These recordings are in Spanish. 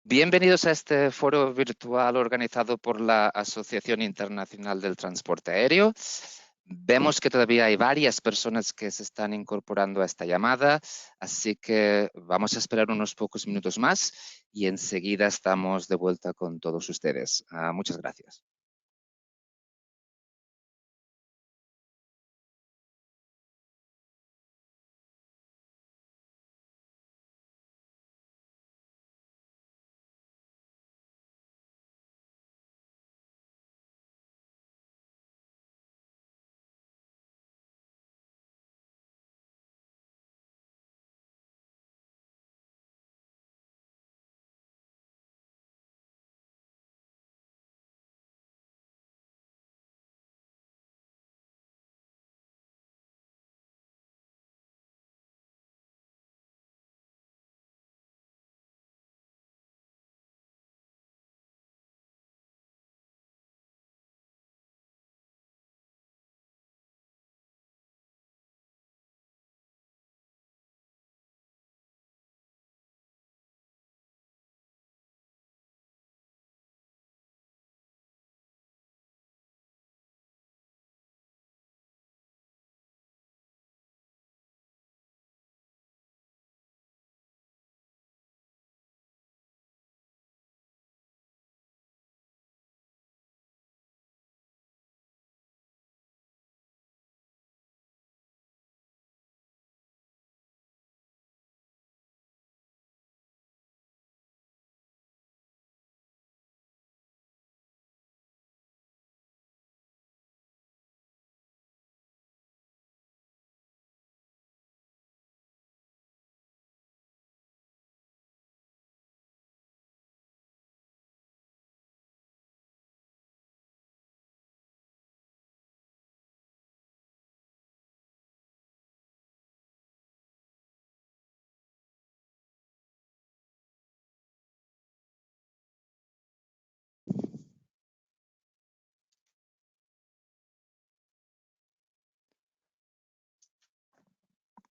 Bienvenidos a este foro virtual organizado por la Asociación Internacional del Transporte Aéreo. Vemos que todavía hay varias personas que se están incorporando a esta llamada, así que vamos a esperar unos pocos minutos más y enseguida estamos de vuelta con todos ustedes. Muchas gracias.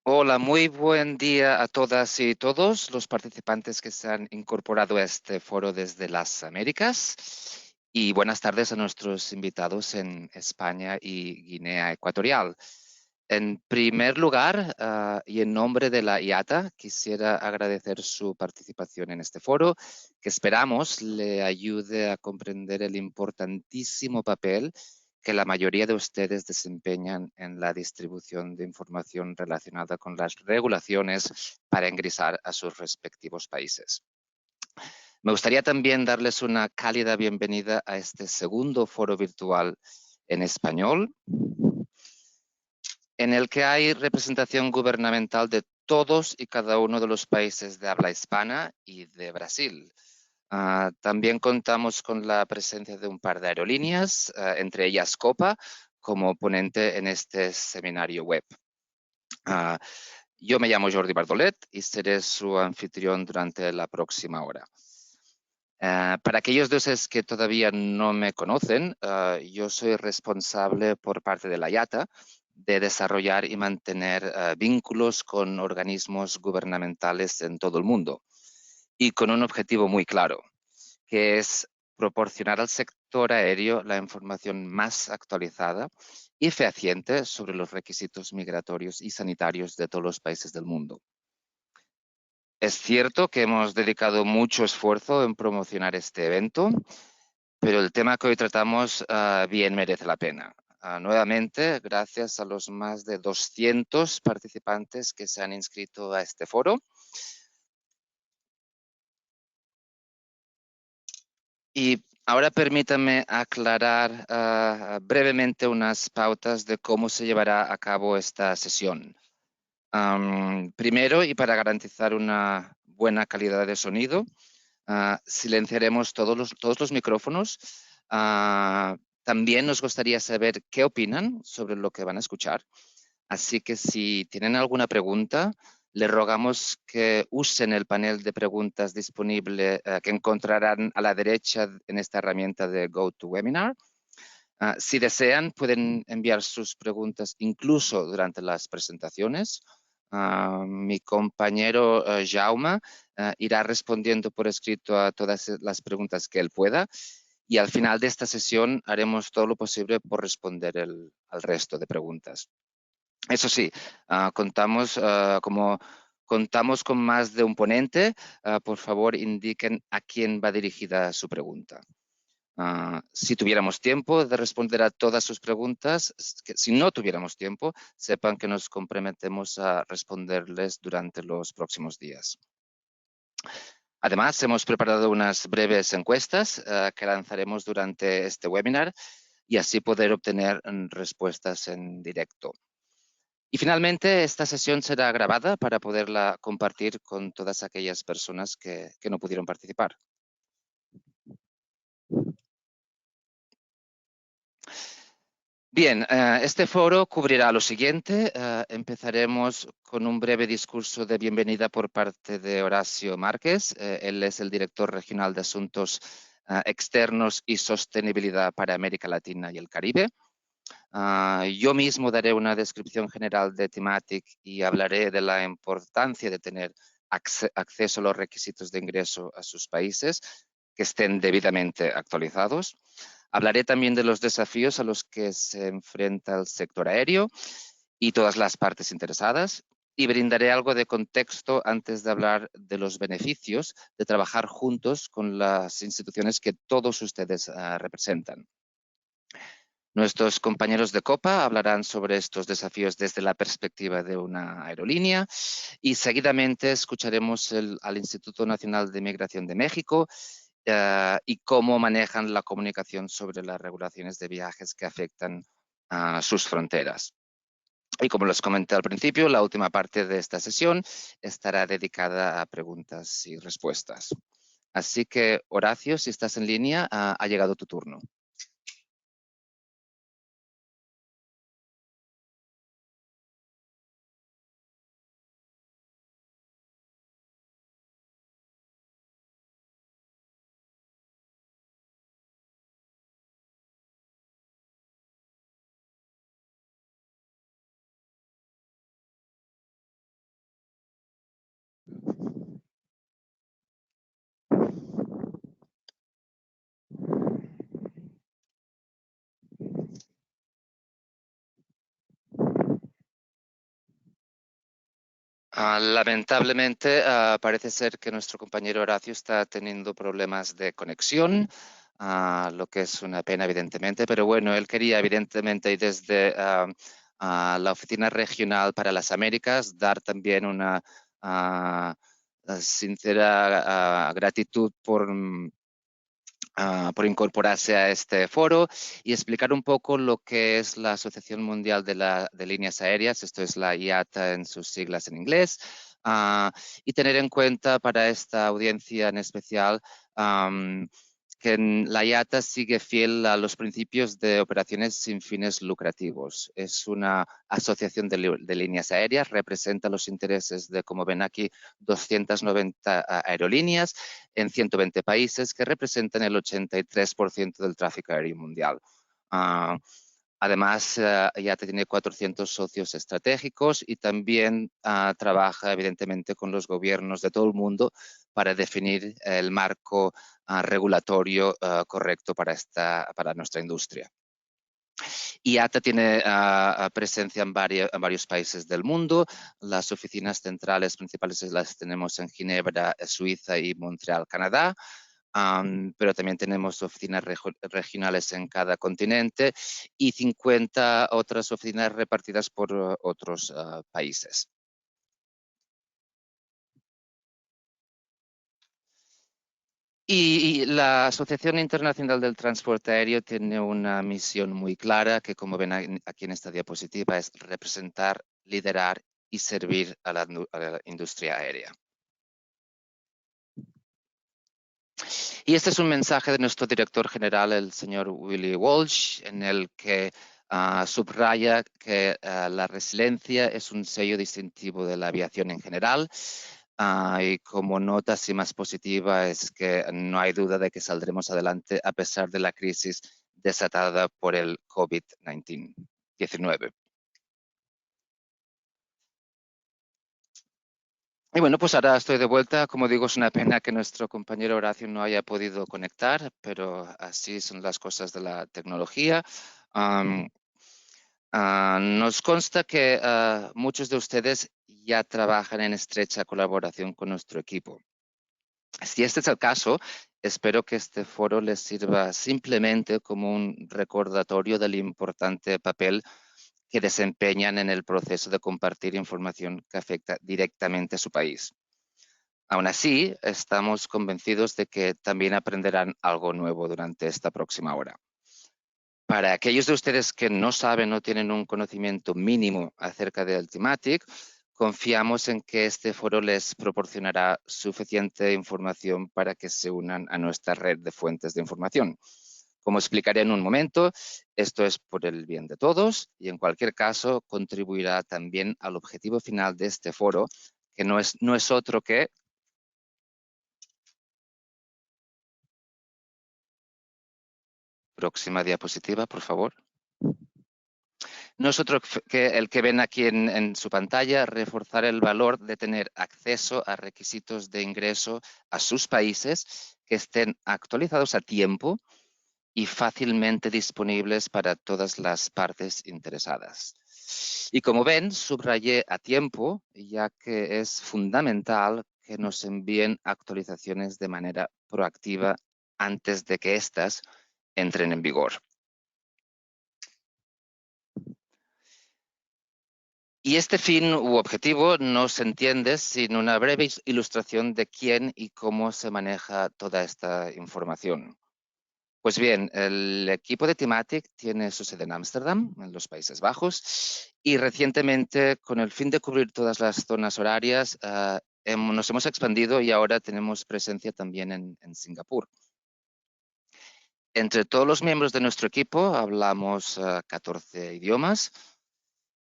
Hola, muy buen día a todas y todos los participantes que se han incorporado a este foro desde las Américas y buenas tardes a nuestros invitados en España y Guinea Ecuatorial. En primer lugar, y en nombre de la IATA, quisiera agradecer su participación en este foro, que esperamos le ayude a comprender el importantísimo papel que la mayoría de ustedes desempeñan en la distribución de información relacionada con las regulaciones para ingresar a sus respectivos países. Me gustaría también darles una cálida bienvenida a este segundo foro virtual en español, en el que hay representación gubernamental de todos y cada uno de los países de habla hispana y de Brasil. También contamos con la presencia de un par de aerolíneas, entre ellas Copa, como ponente en este seminario web. Yo me llamo Jordi Bardolet y seré su anfitrión durante la próxima hora. Para aquellos de ustedes que todavía no me conocen, yo soy responsable por parte de la IATA de desarrollar y mantener vínculos con organismos gubernamentales en todo el mundo y con un objetivo muy claro, que es proporcionar al sector aéreo la información más actualizada y fehaciente sobre los requisitos migratorios y sanitarios de todos los países del mundo. Es cierto que hemos dedicado mucho esfuerzo en promocionar este evento, pero el tema que hoy tratamos bien merece la pena. Nuevamente, gracias a los más de 200 participantes que se han inscrito a este foro. Y ahora permítame aclarar brevemente unas pautas de cómo se llevará a cabo esta sesión. Primero, y para garantizar una buena calidad de sonido, silenciaremos todos los micrófonos. También nos gustaría saber qué opinan sobre lo que van a escuchar. Así que si tienen alguna pregunta, les rogamos que usen el panel de preguntas disponible que encontrarán a la derecha en esta herramienta de GoToWebinar. Si desean, pueden enviar sus preguntas incluso durante las presentaciones Mi compañero Jaume irá respondiendo por escrito a todas las preguntas que él pueda y al final de esta sesión haremos todo lo posible por responder al resto de preguntas. Eso sí, como contamos con más de un ponente, por favor indiquen a quién va dirigida su pregunta. Si tuviéramos tiempo de responder a todas sus preguntas, si no tuviéramos tiempo, sepan que nos comprometemos a responderles durante los próximos días. Además, hemos preparado unas breves encuestas que lanzaremos durante este webinar y así poder obtener respuestas en directo. Y finalmente, esta sesión será grabada para poderla compartir con todas aquellas personas que no pudieron participar. Bien, este foro cubrirá lo siguiente. Empezaremos con un breve discurso de bienvenida por parte de Horacio Márquez. Él es el director regional de Asuntos Externos y Sostenibilidad para América Latina y el Caribe. Yo mismo daré una descripción general de Thematic y hablaré de la importancia de tener acceso a los requisitos de ingreso a sus países que estén debidamente actualizados. Hablaré también de los desafíos a los que se enfrenta el sector aéreo y todas las partes interesadas y brindaré algo de contexto antes de hablar de los beneficios de trabajar juntos con las instituciones que todos ustedes representan. Nuestros compañeros de COPA hablarán sobre estos desafíos desde la perspectiva de una aerolínea y seguidamente escucharemos al Instituto Nacional de Migración de México y cómo manejan la comunicación sobre las regulaciones de viajes que afectan a sus fronteras. Y como les comenté al principio, la última parte de esta sesión estará dedicada a preguntas y respuestas. Así que, Horacio, si estás en línea, ha llegado tu turno. Lamentablemente, parece ser que nuestro compañero Horacio está teniendo problemas de conexión, lo que es una pena, evidentemente, pero bueno, él quería, evidentemente, y desde la Oficina Regional para las Américas, dar también una sincera gratitud por incorporarse a este foro y explicar un poco lo que es la Asociación Mundial de Líneas Aéreas, esto es la IATA en sus siglas en inglés, y tener en cuenta para esta audiencia en especial que la IATA sigue fiel a los principios de operaciones sin fines lucrativos. Es una asociación de líneas aéreas, representa los intereses de, como ven aquí, 290 aerolíneas en 120 países que representan el 83% del tráfico aéreo mundial. Además, IATA tiene 400 socios estratégicos y también trabaja, evidentemente, con los gobiernos de todo el mundo para definir el marco regulatorio correcto para nuestra industria. IATA tiene presencia en varios países del mundo. Las oficinas centrales principales las tenemos en Ginebra, Suiza y Montreal, Canadá. Pero también tenemos oficinas regionales en cada continente y 50 otras oficinas repartidas por otros países. Y la Asociación Internacional del Transporte Aéreo tiene una misión muy clara que, como ven aquí en esta diapositiva, es representar, liderar y servir a la industria aérea. Y este es un mensaje de nuestro director general, el señor Willie Walsh, en el que subraya que la resiliencia es un sello distintivo de la aviación en general. Y como nota así más positiva es que no hay duda de que saldremos adelante a pesar de la crisis desatada por el COVID-19. Y bueno, pues ahora estoy de vuelta. Como digo, es una pena que nuestro compañero Horacio no haya podido conectar, pero así son las cosas de la tecnología. Nos consta que muchos de ustedes ya trabajan en estrecha colaboración con nuestro equipo. Si este es el caso, espero que este foro les sirva simplemente como un recordatorio del importante papel que desempeñan en el proceso de compartir información que afecta directamente a su país. Aún así, estamos convencidos de que también aprenderán algo nuevo durante esta próxima hora. Para aquellos de ustedes que no saben o tienen un conocimiento mínimo acerca de Ultimatic, confiamos en que este foro les proporcionará suficiente información para que se unan a nuestra red de fuentes de información. Como explicaré en un momento, esto es por el bien de todos y en cualquier caso contribuirá también al objetivo final de este foro, que no es otro que... Próxima diapositiva, por favor. No es otro que el que ven aquí en su pantalla, reforzar el valor de tener acceso a requisitos de ingreso a sus países que estén actualizados a tiempo y fácilmente disponibles para todas las partes interesadas. Y como ven, subrayé a tiempo, ya que es fundamental que nos envíen actualizaciones de manera proactiva antes de que éstas entren en vigor. Y este fin u objetivo no se entiende sin una breve ilustración de quién y cómo se maneja toda esta información. Pues bien, el equipo de Thematic tiene su sede en Ámsterdam, en los Países Bajos, y recientemente, con el fin de cubrir todas las zonas horarias, nos hemos expandido y ahora tenemos presencia también en Singapur. Entre todos los miembros de nuestro equipo hablamos 14 idiomas,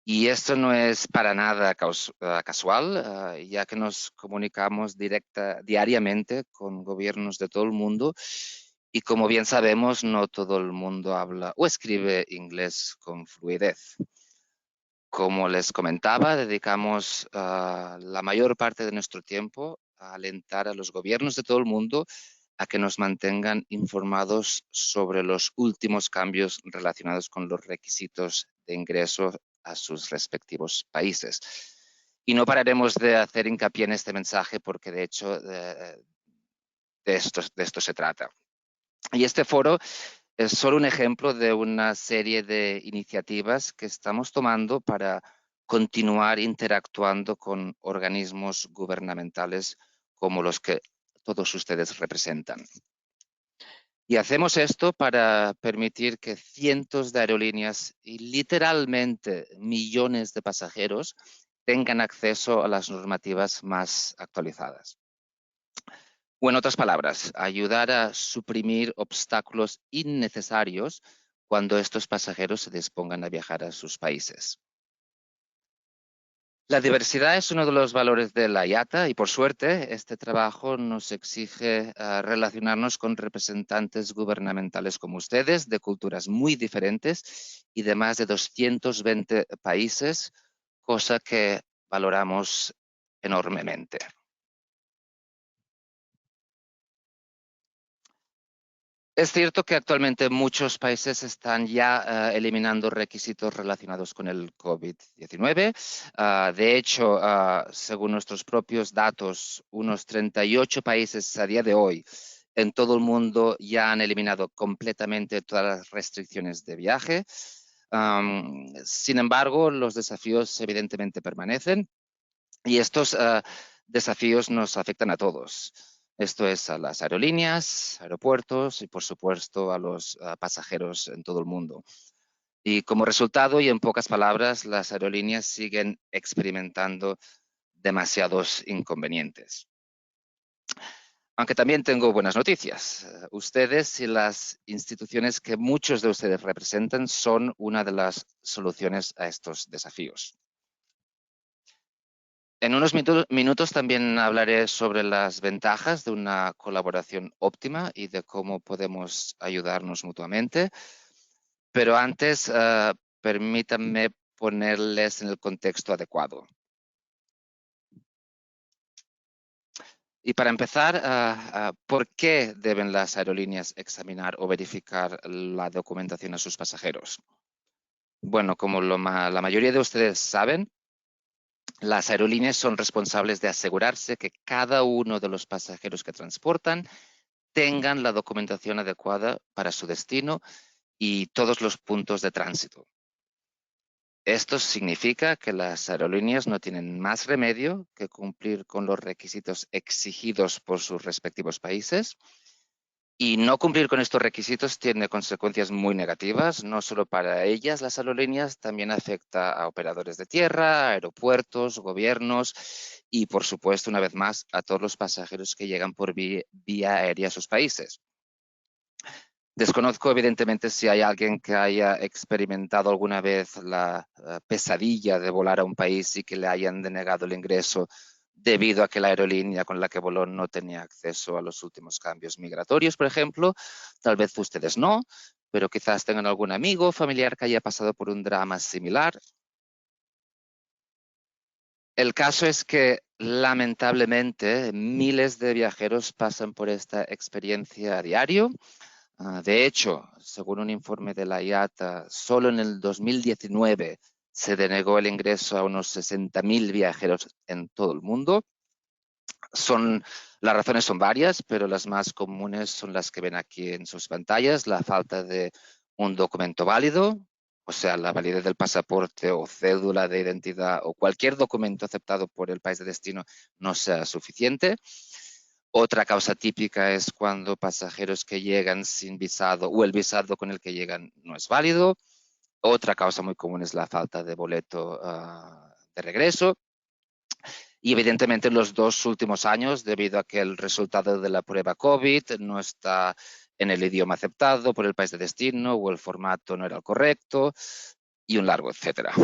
y esto no es para nada casual, ya que nos comunicamos diariamente con gobiernos de todo el mundo y como bien sabemos, no todo el mundo habla o escribe inglés con fluidez. Como les comentaba, dedicamos la mayor parte de nuestro tiempo a alentar a los gobiernos de todo el mundo a que nos mantengan informados sobre los últimos cambios relacionados con los requisitos de ingreso a sus respectivos países. Y no pararemos de hacer hincapié en este mensaje porque, de hecho, de esto se trata. Y este foro es solo un ejemplo de una serie de iniciativas que estamos tomando para continuar interactuando con organismos gubernamentales como los que todos ustedes representan. Y hacemos esto para permitir que cientos de aerolíneas y literalmente millones de pasajeros tengan acceso a las normativas más actualizadas. O en otras palabras, ayudar a suprimir obstáculos innecesarios cuando estos pasajeros se dispongan a viajar a sus países. La diversidad es uno de los valores de la IATA y, por suerte, este trabajo nos exige relacionarnos con representantes gubernamentales como ustedes, de culturas muy diferentes y de más de 220 países, cosa que valoramos enormemente. Es cierto que actualmente muchos países están ya eliminando requisitos relacionados con el COVID-19. De hecho, según nuestros propios datos, unos 38 países a día de hoy en todo el mundo ya han eliminado completamente todas las restricciones de viaje. Sin embargo, los desafíos evidentemente permanecen y estos desafíos nos afectan a todos. Esto es a las aerolíneas, aeropuertos y, por supuesto, a los pasajeros en todo el mundo. Y como resultado, y en pocas palabras, las aerolíneas siguen experimentando demasiados inconvenientes. Aunque también tengo buenas noticias. Ustedes y las instituciones que muchos de ustedes representan son una de las soluciones a estos desafíos. En unos minutos también hablaré sobre las ventajas de una colaboración óptima y de cómo podemos ayudarnos mutuamente. Pero antes, permítanme ponerles en el contexto adecuado. Y para empezar, ¿por qué deben las aerolíneas examinar o verificar la documentación a sus pasajeros? Bueno, como la mayoría de ustedes saben, las aerolíneas son responsables de asegurarse que cada uno de los pasajeros que transportan tengan la documentación adecuada para su destino y todos los puntos de tránsito. Esto significa que las aerolíneas no tienen más remedio que cumplir con los requisitos exigidos por sus respectivos países. Y no cumplir con estos requisitos tiene consecuencias muy negativas, no solo para ellas, las aerolíneas, también afecta a operadores de tierra, aeropuertos, gobiernos y, por supuesto, una vez más, a todos los pasajeros que llegan por vía aérea a sus países. Desconozco, evidentemente, si hay alguien que haya experimentado alguna vez la pesadilla de volar a un país y que le hayan denegado el ingreso debido a que la aerolínea con la que voló no tenía acceso a los últimos cambios migratorios, por ejemplo. Tal vez ustedes no, pero quizás tengan algún amigo o familiar que haya pasado por un drama similar. El caso es que, lamentablemente, miles de viajeros pasan por esta experiencia a diario. De hecho, según un informe de la IATA, solo en el 2019 se denegó el ingreso a unos 60.000 viajeros en todo el mundo. Las razones son varias, pero las más comunes son las que ven aquí en sus pantallas: la falta de un documento válido, o sea, la validez del pasaporte o cédula de identidad o cualquier documento aceptado por el país de destino no sea suficiente. Otra causa típica es cuando pasajeros que llegan sin visado o el visado con el que llegan no es válido. Otra causa muy común es la falta de boleto de regreso. Y evidentemente en los 2 últimos años, debido a que el resultado de la prueba COVID no está en el idioma aceptado por el país de destino o el formato no era el correcto y un largo etcétera.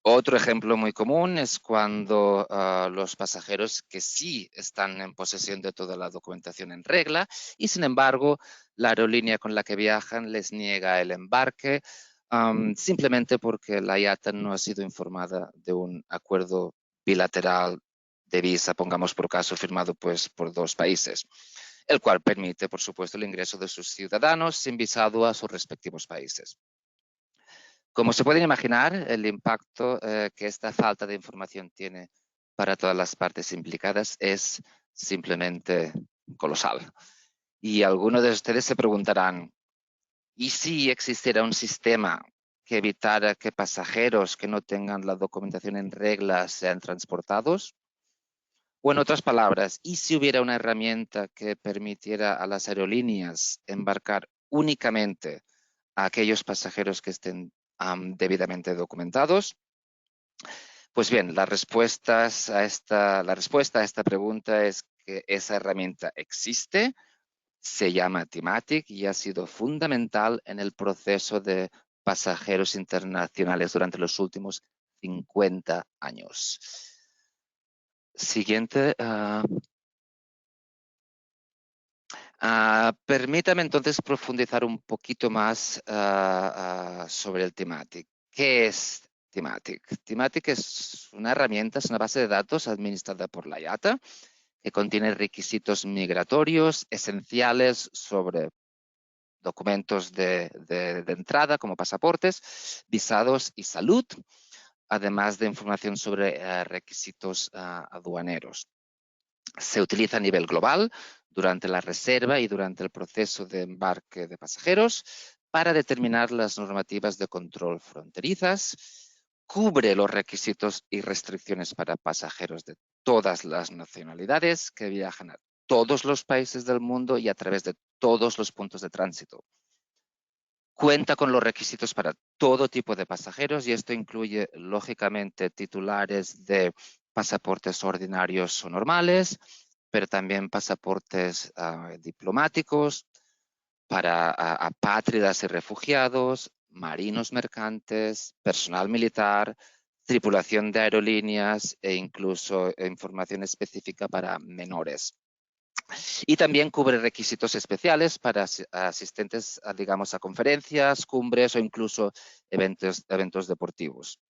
Otro ejemplo muy común es cuando los pasajeros que sí están en posesión de toda la documentación en regla y, sin embargo, la aerolínea con la que viajan les niega el embarque simplemente porque la IATA no ha sido informada de un acuerdo bilateral de visa, pongamos por caso, firmado pues por 2 países, el cual permite, por supuesto, el ingreso de sus ciudadanos sin visado a sus respectivos países. Como se pueden imaginar, el impacto que esta falta de información tiene para todas las partes implicadas es simplemente colosal. Y algunos de ustedes se preguntarán, ¿y si existiera un sistema que evitara que pasajeros que no tengan la documentación en regla sean transportados? O, en otras palabras, ¿y si hubiera una herramienta que permitiera a las aerolíneas embarcar únicamente a aquellos pasajeros que estén debidamente documentados? Pues bien, la respuesta a esta pregunta es que esa herramienta existe, se llama Timatic y ha sido fundamental en el proceso de pasajeros internacionales durante los últimos 50 años. Siguiente. Permítame entonces profundizar un poquito más sobre el Timatic. ¿Qué es Timatic? Timatic es una herramienta, es una base de datos administrada por la IATA que contiene requisitos migratorios esenciales sobre documentos de entrada como pasaportes, visados y salud, además de información sobre requisitos aduaneros. Se utiliza a nivel global durante la reserva y durante el proceso de embarque de pasajeros para determinar las normativas de control fronterizas, cubre los requisitos y restricciones para pasajeros de todas las nacionalidades que viajan a todos los países del mundo y a través de todos los puntos de tránsito. Cuenta con los requisitos para todo tipo de pasajeros y esto incluye, lógicamente, titulares de pasaportes ordinarios o normales, pero también pasaportes diplomáticos para apátridas y refugiados, marinos mercantes, personal militar, tripulación de aerolíneas e incluso información específica para menores. Y también cubre requisitos especiales para asistentes, digamos, a conferencias, cumbres o incluso eventos deportivos.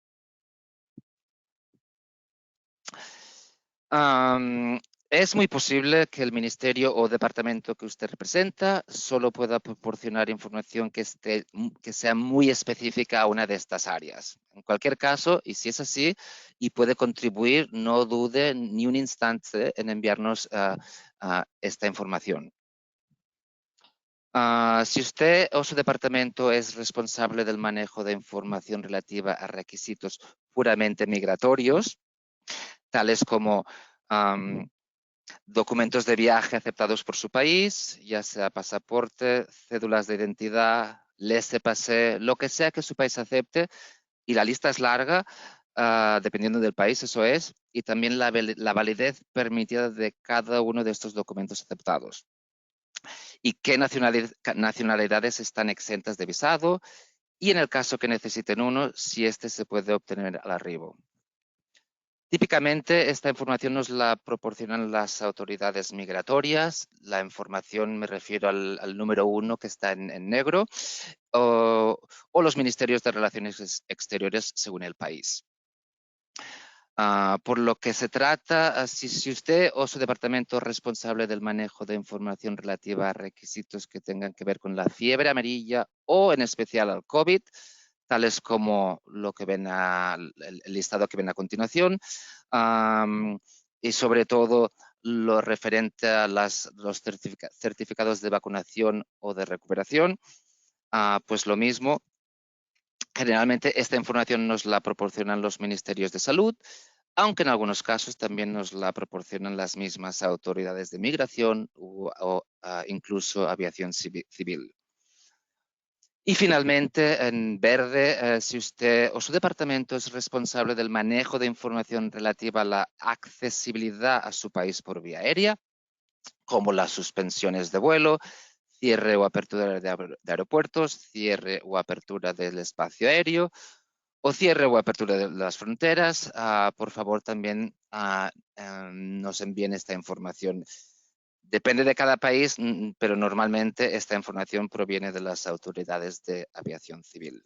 Es muy posible que el ministerio o departamento que usted representa solo pueda proporcionar información que sea muy específica a una de estas áreas. En cualquier caso, y si es así y puede contribuir, no dude ni un instante en enviarnos esta información. Si usted o su departamento es responsable del manejo de información relativa a requisitos puramente migratorios, tales como documentos de viaje aceptados por su país, ya sea pasaporte, cédulas de identidad, laissez-passer, lo que sea que su país acepte, y la lista es larga, dependiendo del país, eso es, y también la validez permitida de cada uno de estos documentos aceptados. Y qué nacionalidades están exentas de visado, y en el caso que necesiten uno, si este se puede obtener al arribo. Típicamente, esta información nos la proporcionan las autoridades migratorias. La información, me refiero al número 1 que está en negro, o los ministerios de Relaciones Exteriores según el país. Por lo que se trata, si usted o su departamento es responsable del manejo de información relativa a requisitos que tengan que ver con la fiebre amarilla o en especial al COVID, tales como lo que ven el listado que ven a continuación, y sobre todo lo referente a los certificados de vacunación o de recuperación, pues lo mismo. Generalmente esta información nos la proporcionan los ministerios de salud, aunque en algunos casos también nos la proporcionan las mismas autoridades de migración o incluso aviación civil. Y finalmente, en verde, si usted o su departamento es responsable del manejo de información relativa a la accesibilidad a su país por vía aérea, como las suspensiones de vuelo, cierre o apertura de aeropuertos, cierre o apertura del espacio aéreo, o cierre o apertura de las fronteras, por favor también nos envíen esta información. Depende de cada país, pero normalmente esta información proviene de las autoridades de aviación civil.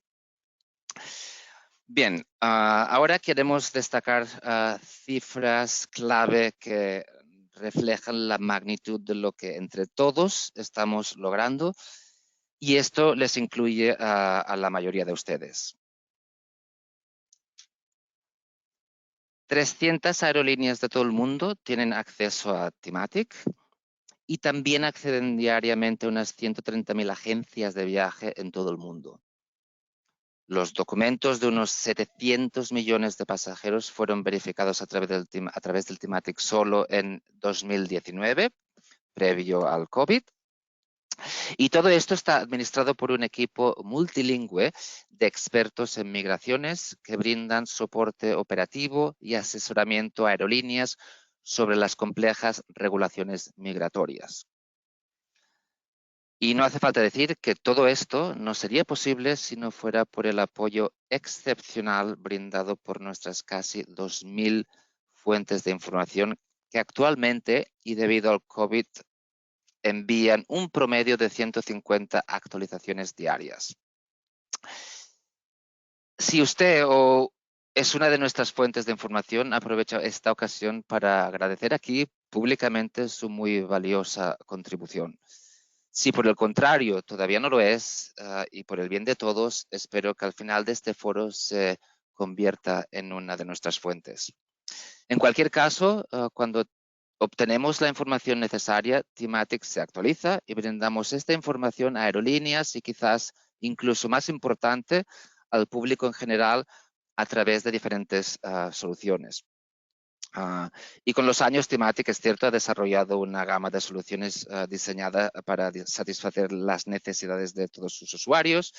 Bien, ahora queremos destacar cifras clave que reflejan la magnitud de lo que entre todos estamos logrando, y esto les incluye a la mayoría de ustedes. 300 aerolíneas de todo el mundo tienen acceso a Thematic y también acceden diariamente a unas 130.000 agencias de viaje en todo el mundo. Los documentos de unos 700 millones de pasajeros fueron verificados a través del Thematic solo en 2019, previo al COVID. Y todo esto está administrado por un equipo multilingüe de expertos en migraciones que brindan soporte operativo y asesoramiento a aerolíneas sobre las complejas regulaciones migratorias. Y no hace falta decir que todo esto no sería posible si no fuera por el apoyo excepcional brindado por nuestras casi 2.000 fuentes de información que actualmente, y debido al COVID, envían un promedio de 150 actualizaciones diarias. Si usted es una de nuestras fuentes de información, aprovecho esta ocasión para agradecer aquí públicamente su muy valiosa contribución. Si por el contrario todavía no lo es, y por el bien de todos, espero que al final de este foro se convierta en una de nuestras fuentes. En cualquier caso, cuando obtenemos la información necesaria, Thematic se actualiza y brindamos esta información a aerolíneas y quizás incluso más importante, al público en general a través de diferentes soluciones. Y con los años, Thematic, es cierto, ha desarrollado una gama de soluciones diseñada para satisfacer las necesidades de todos sus usuarios.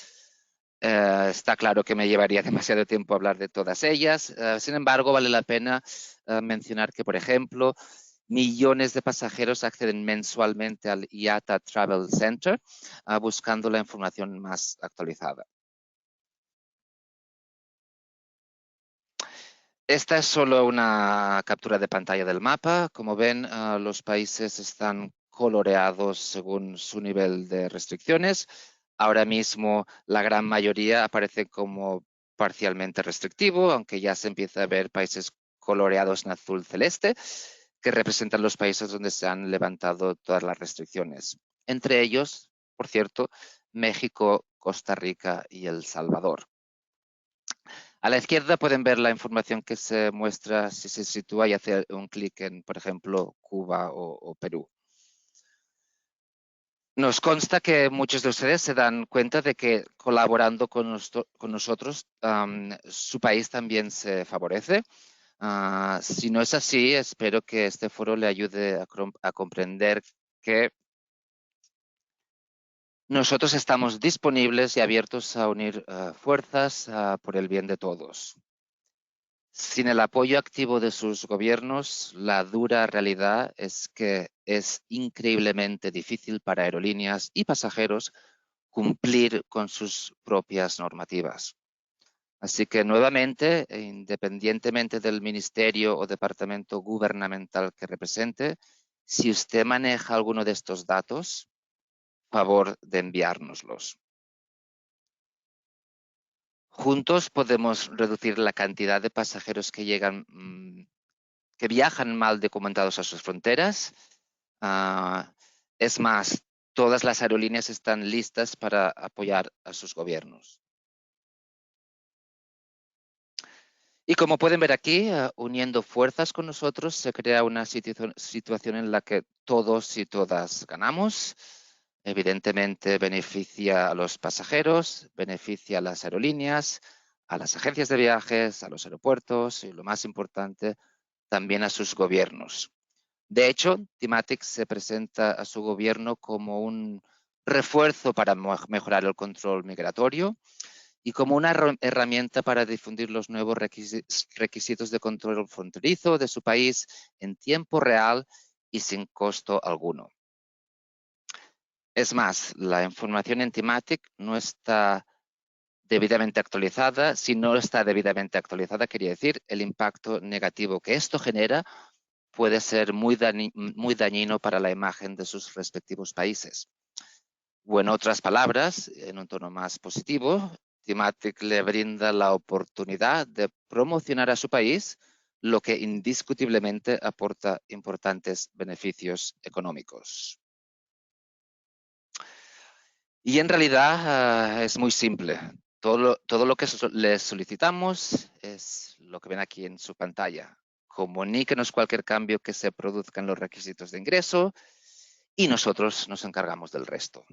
Está claro que me llevaría demasiado tiempo hablar de todas ellas. Sin embargo, vale la pena mencionar que, por ejemplo, millones de pasajeros acceden mensualmente al IATA Travel Center buscando la información más actualizada. Esta es solo una captura de pantalla del mapa. Como ven, los países están coloreados según su nivel de restricciones. Ahora mismo la gran mayoría aparece como parcialmente restrictivo, aunque ya se empieza a ver países coloreados en azul celeste, que representan los países donde se han levantado todas las restricciones. Entre ellos, por cierto, México, Costa Rica y El Salvador. A la izquierda pueden ver la información que se muestra si se sitúa y hace un clic en, por ejemplo, Cuba o Perú. Nos consta que muchos de ustedes se dan cuenta de que colaborando con nosotros, su país también se favorece. Si no es así, espero que este foro le ayude a comprender que nosotros estamos disponibles y abiertos a unir fuerzas por el bien de todos. Sin el apoyo activo de sus gobiernos, la dura realidad es que es increíblemente difícil para aerolíneas y pasajeros cumplir con sus propias normativas. Así que nuevamente, independientemente del ministerio o departamento gubernamental que represente, si usted maneja alguno de estos datos, favor de enviárnoslos. Juntos podemos reducir la cantidad de pasajeros que viajan mal documentados a sus fronteras. Es más, todas las aerolíneas están listas para apoyar a sus gobiernos. Y como pueden ver aquí, uniendo fuerzas con nosotros, se crea una situación en la que todos y todas ganamos. Evidentemente beneficia a los pasajeros, beneficia a las aerolíneas, a las agencias de viajes, a los aeropuertos y, lo más importante, también a sus gobiernos. De hecho, Thematic se presenta a su gobierno como un refuerzo para mejorar el control migratorio y como una herramienta para difundir los nuevos requisitos de control fronterizo de su país en tiempo real y sin costo alguno. Es más, la información en Thematic no está debidamente actualizada. Si no está debidamente actualizada, quería decir, el impacto negativo que esto genera puede ser muy dañino para la imagen de sus respectivos países. O en otras palabras, en un tono más positivo, Thematic le brinda la oportunidad de promocionar a su país, lo que indiscutiblemente aporta importantes beneficios económicos. Y en realidad es muy simple. Todo lo que les solicitamos es lo que ven aquí en su pantalla. Comuníquenos cualquier cambio que se produzca en los requisitos de ingreso y nosotros nos encargamos del resto.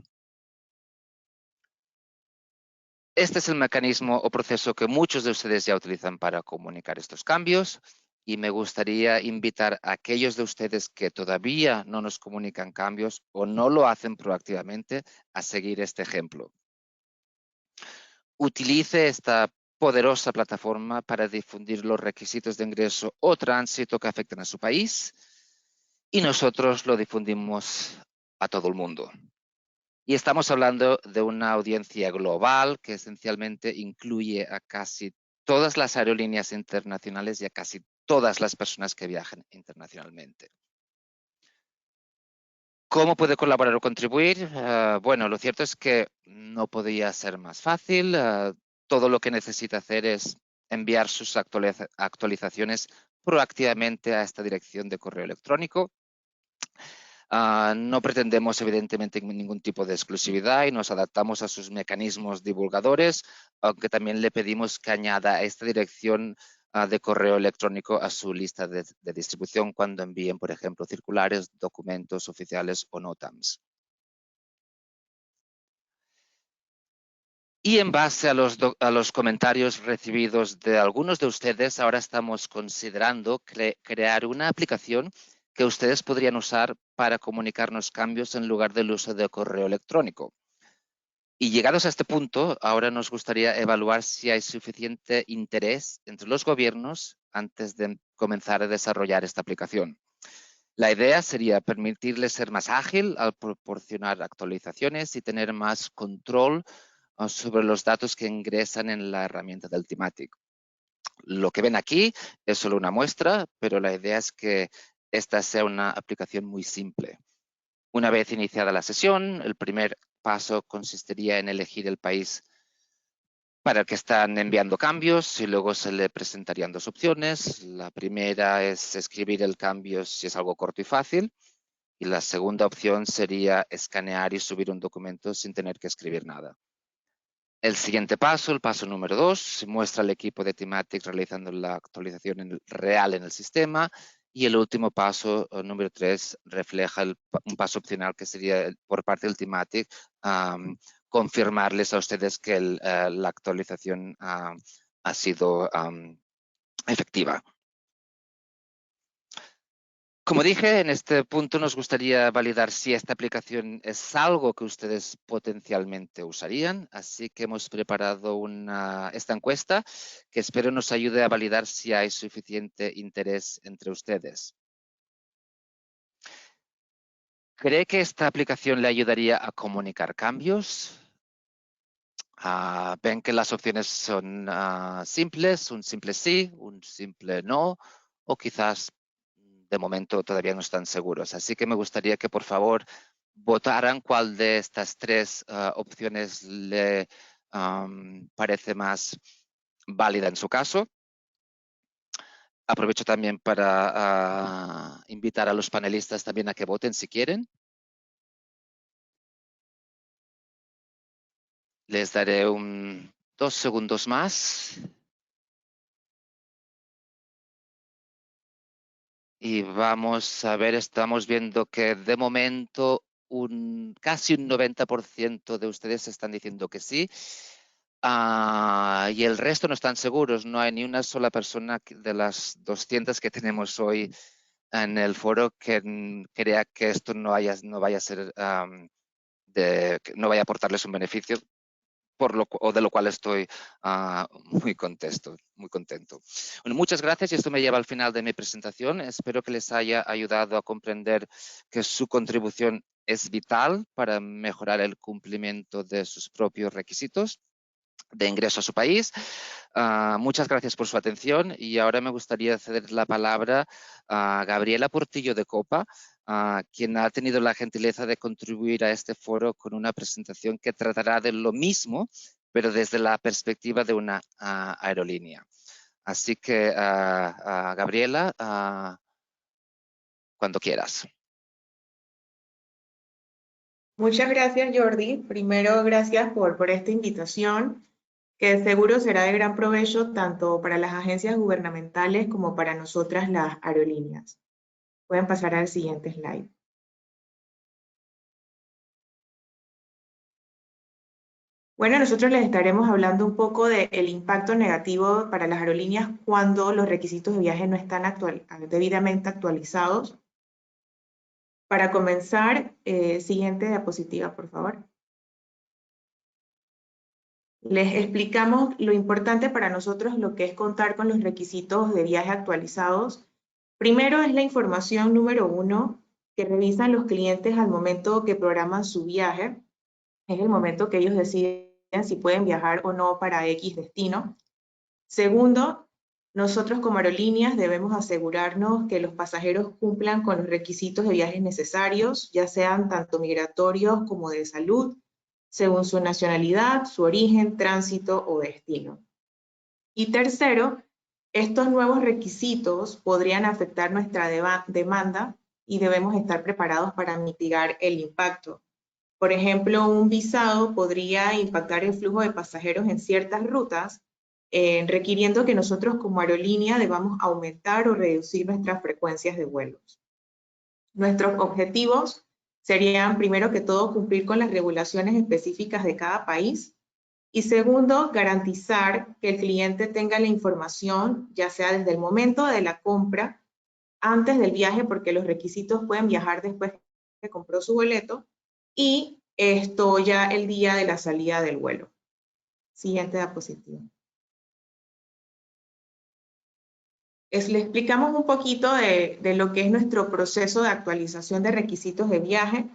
Este es el mecanismo o proceso que muchos de ustedes ya utilizan para comunicar estos cambios y me gustaría invitar a aquellos de ustedes que todavía no nos comunican cambios o no lo hacen proactivamente a seguir este ejemplo. Utilice esta poderosa plataforma para difundir los requisitos de ingreso o tránsito que afectan a su país y nosotros lo difundimos a todo el mundo. Y estamos hablando de una audiencia global que esencialmente incluye a casi todas las aerolíneas internacionales y a casi todas las personas que viajan internacionalmente. ¿Cómo puede colaborar o contribuir? Bueno, lo cierto es que no podía ser más fácil. Todo lo que necesita hacer es enviar sus actualizaciones proactivamente a esta dirección de correo electrónico. No pretendemos, evidentemente, ningún tipo de exclusividad y nos adaptamos a sus mecanismos divulgadores, aunque también le pedimos que añada a esta dirección de correo electrónico a su lista de distribución cuando envíen, por ejemplo, circulares, documentos oficiales o NOTAMs. Y en base a los comentarios recibidos de algunos de ustedes, ahora estamos considerando crear una aplicación que ustedes podrían usar para comunicarnos cambios en lugar del uso de correo electrónico. Y llegados a este punto, ahora nos gustaría evaluar si hay suficiente interés entre los gobiernos antes de comenzar a desarrollar esta aplicación. La idea sería permitirles ser más ágil al proporcionar actualizaciones y tener más control sobre los datos que ingresan en la herramienta del Thematic. Lo que ven aquí es solo una muestra, pero la idea es que esta sea una aplicación muy simple. Una vez iniciada la sesión, el primer paso consistiría en elegir el país para el que están enviando cambios y luego se le presentarían dos opciones. La primera es escribir el cambio si es algo corto y fácil. Y la segunda opción sería escanear y subir un documento sin tener que escribir nada. El siguiente paso, el paso número 2, muestra al equipo de Teamatic realizando la actualización real en el sistema. Y el último paso, número 3, refleja un paso opcional que sería por parte del Teamatic confirmarles a ustedes que la actualización ha sido efectiva. Como dije, en este punto nos gustaría validar si esta aplicación es algo que ustedes potencialmente usarían, así que hemos preparado esta encuesta que espero nos ayude a validar si hay suficiente interés entre ustedes. ¿Cree que esta aplicación le ayudaría a comunicar cambios? Ven que las opciones son simples, un simple sí, un simple no, o quizás de momento todavía no están seguros. Así que me gustaría que por favor votaran cuál de estas tres opciones le parece más válida en su caso. Aprovecho también para invitar a los panelistas también a que voten si quieren. Les daré 2 segundos más. Y vamos a ver, estamos viendo que de momento casi un 90% de ustedes están diciendo que sí. Y el resto no están seguros. No hay ni una sola persona de las 200 que tenemos hoy en el foro que crea que esto no vaya a ser que no vaya a aportarles un beneficio, de lo cual estoy muy contento. Bueno, muchas gracias y esto me lleva al final de mi presentación. Espero que les haya ayudado a comprender que su contribución es vital para mejorar el cumplimiento de sus propios requisitos de ingreso a su país. Muchas gracias por su atención y ahora me gustaría ceder la palabra a Gabriela Portillo de Copa, quien ha tenido la gentileza de contribuir a este foro con una presentación que tratará de lo mismo, pero desde la perspectiva de una aerolínea. Así que, Gabriela, cuando quieras. Muchas gracias, Jordi. Primero, gracias por esta invitación, que seguro será de gran provecho tanto para las agencias gubernamentales como para nosotras las aerolíneas. Pueden pasar al siguiente slide. Bueno, nosotros les estaremos hablando un poco del impacto negativo para las aerolíneas cuando los requisitos de viaje no están debidamente actualizados. Para comenzar, siguiente diapositiva, por favor. Les explicamos lo importante para nosotros, lo que es contar con los requisitos de viaje actualizados. Primero es la información número 1 que revisan los clientes al momento que programan su viaje. Es el momento que ellos deciden si pueden viajar o no para X destino. Segundo, nosotros como aerolíneas debemos asegurarnos que los pasajeros cumplan con los requisitos de viajes necesarios, ya sean tanto migratorios como de salud, según su nacionalidad, su origen, tránsito o destino. Y tercero, estos nuevos requisitos podrían afectar nuestra demanda y debemos estar preparados para mitigar el impacto. Por ejemplo, un visado podría impactar el flujo de pasajeros en ciertas rutas, requiriendo que nosotros como aerolínea debamos aumentar o reducir nuestras frecuencias de vuelos. Nuestros objetivos serían, primero que todo, cumplir con las regulaciones específicas de cada país y segundo, garantizar que el cliente tenga la información, ya sea desde el momento de la compra, antes del viaje, porque los requisitos pueden viajar después que compró su boleto, y esto ya el día de la salida del vuelo. Siguiente diapositiva. Le explicamos un poquito de lo que es nuestro proceso de actualización de requisitos de viaje.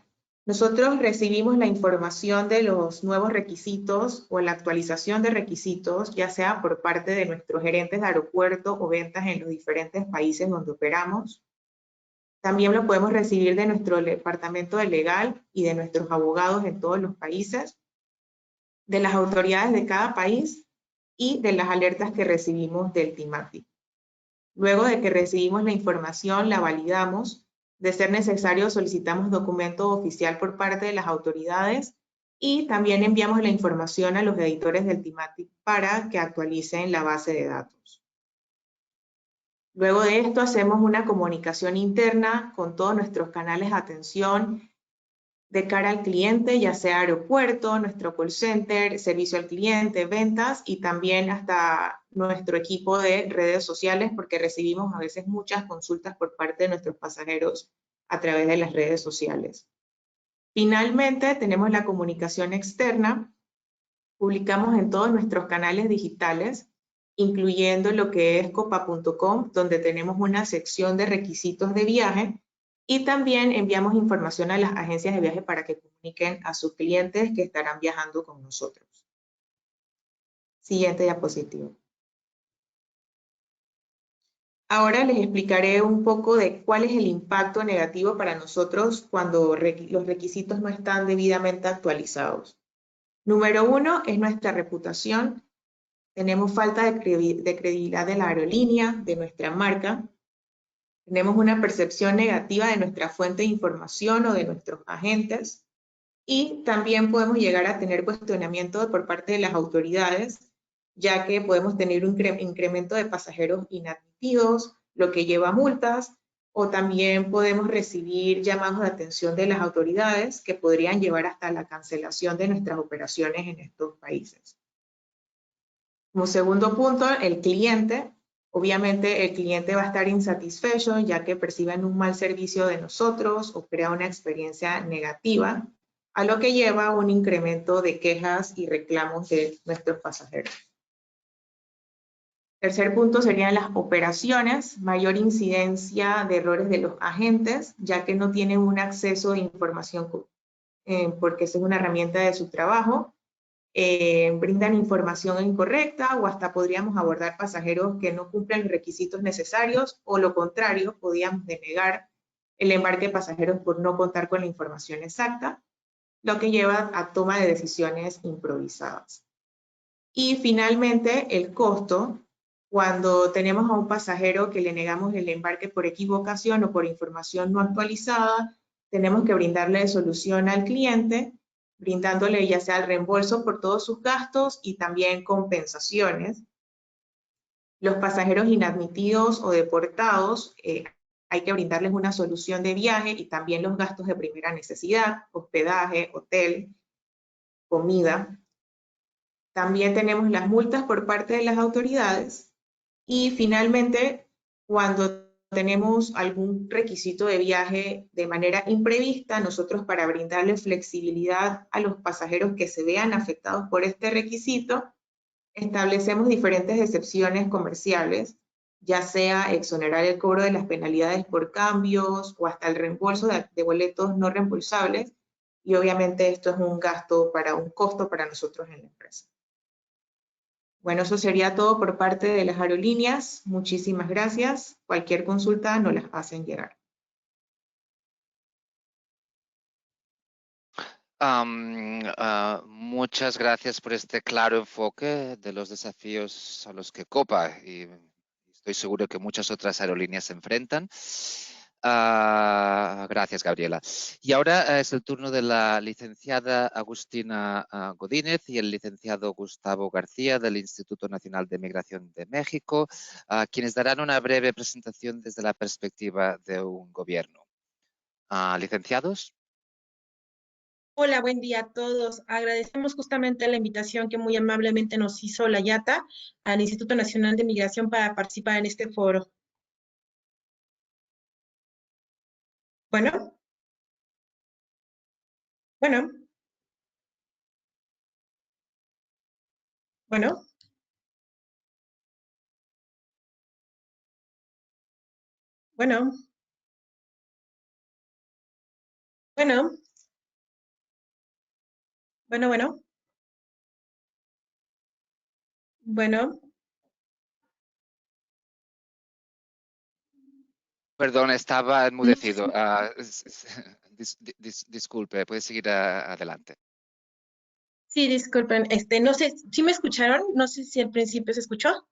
Nosotros recibimos la información de los nuevos requisitos o la actualización de requisitos, ya sea por parte de nuestros gerentes de aeropuerto o ventas en los diferentes países donde operamos. También lo podemos recibir de nuestro departamento de legal y de nuestros abogados en todos los países, de las autoridades de cada país y de las alertas que recibimos del TIMATI. Luego de que recibimos la información, la validamos. De ser necesario, solicitamos documento oficial por parte de las autoridades y también enviamos la información a los editores del TIMATI para que actualicen la base de datos. Luego de esto hacemos una comunicación interna con todos nuestros canales de atención de cara al cliente, ya sea aeropuerto, nuestro call center, servicio al cliente, ventas y también hasta nuestro equipo de redes sociales porque recibimos a veces muchas consultas por parte de nuestros pasajeros a través de las redes sociales. Finalmente, tenemos la comunicación externa. Publicamos en todos nuestros canales digitales, incluyendo lo que es copa.com, donde tenemos una sección de requisitos de viaje y también enviamos información a las agencias de viaje para que comuniquen a sus clientes que estarán viajando con nosotros. Siguiente diapositiva. Ahora les explicaré un poco de cuál es el impacto negativo para nosotros cuando los requisitos no están debidamente actualizados. Número 1 es nuestra reputación. Tenemos falta de credibilidad de la aerolínea, de nuestra marca. Tenemos una percepción negativa de nuestra fuente de información o de nuestros agentes. Y también podemos llegar a tener cuestionamiento por parte de las autoridades, ya que podemos tener un incremento de pasajeros inadmitidos, lo que lleva a multas, o también podemos recibir llamados de atención de las autoridades que podrían llevar hasta la cancelación de nuestras operaciones en estos países. Como segundo punto, el cliente. Obviamente el cliente va a estar insatisfecho ya que perciben un mal servicio de nosotros o crea una experiencia negativa, a lo que lleva a un incremento de quejas y reclamos de nuestros pasajeros. Tercer punto serían las operaciones, mayor incidencia de errores de los agentes, ya que no tienen un acceso a información porque esa es una herramienta de su trabajo. Brindan información incorrecta o hasta podríamos abordar pasajeros que no cumplen los requisitos necesarios o lo contrario, podríamos denegar el embarque de pasajeros por no contar con la información exacta, lo que lleva a toma de decisiones improvisadas. Y finalmente, el costo, cuando tenemos a un pasajero que le negamos el embarque por equivocación o por información no actualizada, tenemos que brindarle solución al cliente, brindándole ya sea el reembolso por todos sus gastos y también compensaciones. Los pasajeros inadmitidos o deportados, hay que brindarles una solución de viaje y también los gastos de primera necesidad, hospedaje, hotel, comida. También tenemos las multas por parte de las autoridades y finalmente, cuando tenemos algún requisito de viaje de manera imprevista, nosotros para brindarle flexibilidad a los pasajeros que se vean afectados por este requisito, establecemos diferentes excepciones comerciales, ya sea exonerar el cobro de las penalidades por cambios o hasta el reembolso de boletos no reembolsables, y obviamente esto es un costo para nosotros en la empresa. Bueno, eso sería todo por parte de las aerolíneas. Muchísimas gracias. Cualquier consulta nos las hacen llegar. Muchas gracias por este claro enfoque de los desafíos a los que Copa y estoy seguro que muchas otras aerolíneas se enfrentan. Gracias, Gabriela. Y ahora es el turno de la licenciada Agustina Godínez y el licenciado Gustavo García del Instituto Nacional de Migración de México, quienes darán una breve presentación desde la perspectiva de un gobierno. ¿Licenciados? Hola, buen día a todos. Agradecemos justamente la invitación que muy amablemente nos hizo la IATA al Instituto Nacional de Migración para participar en este foro. Bueno. Bueno. Bueno. Bueno. Bueno. Bueno, bueno. Bueno. Perdón, estaba enmudecido. Disculpe, puede seguir adelante. Sí, disculpen, no sé, ¿sí me escucharon? No sé si al principio se escuchó.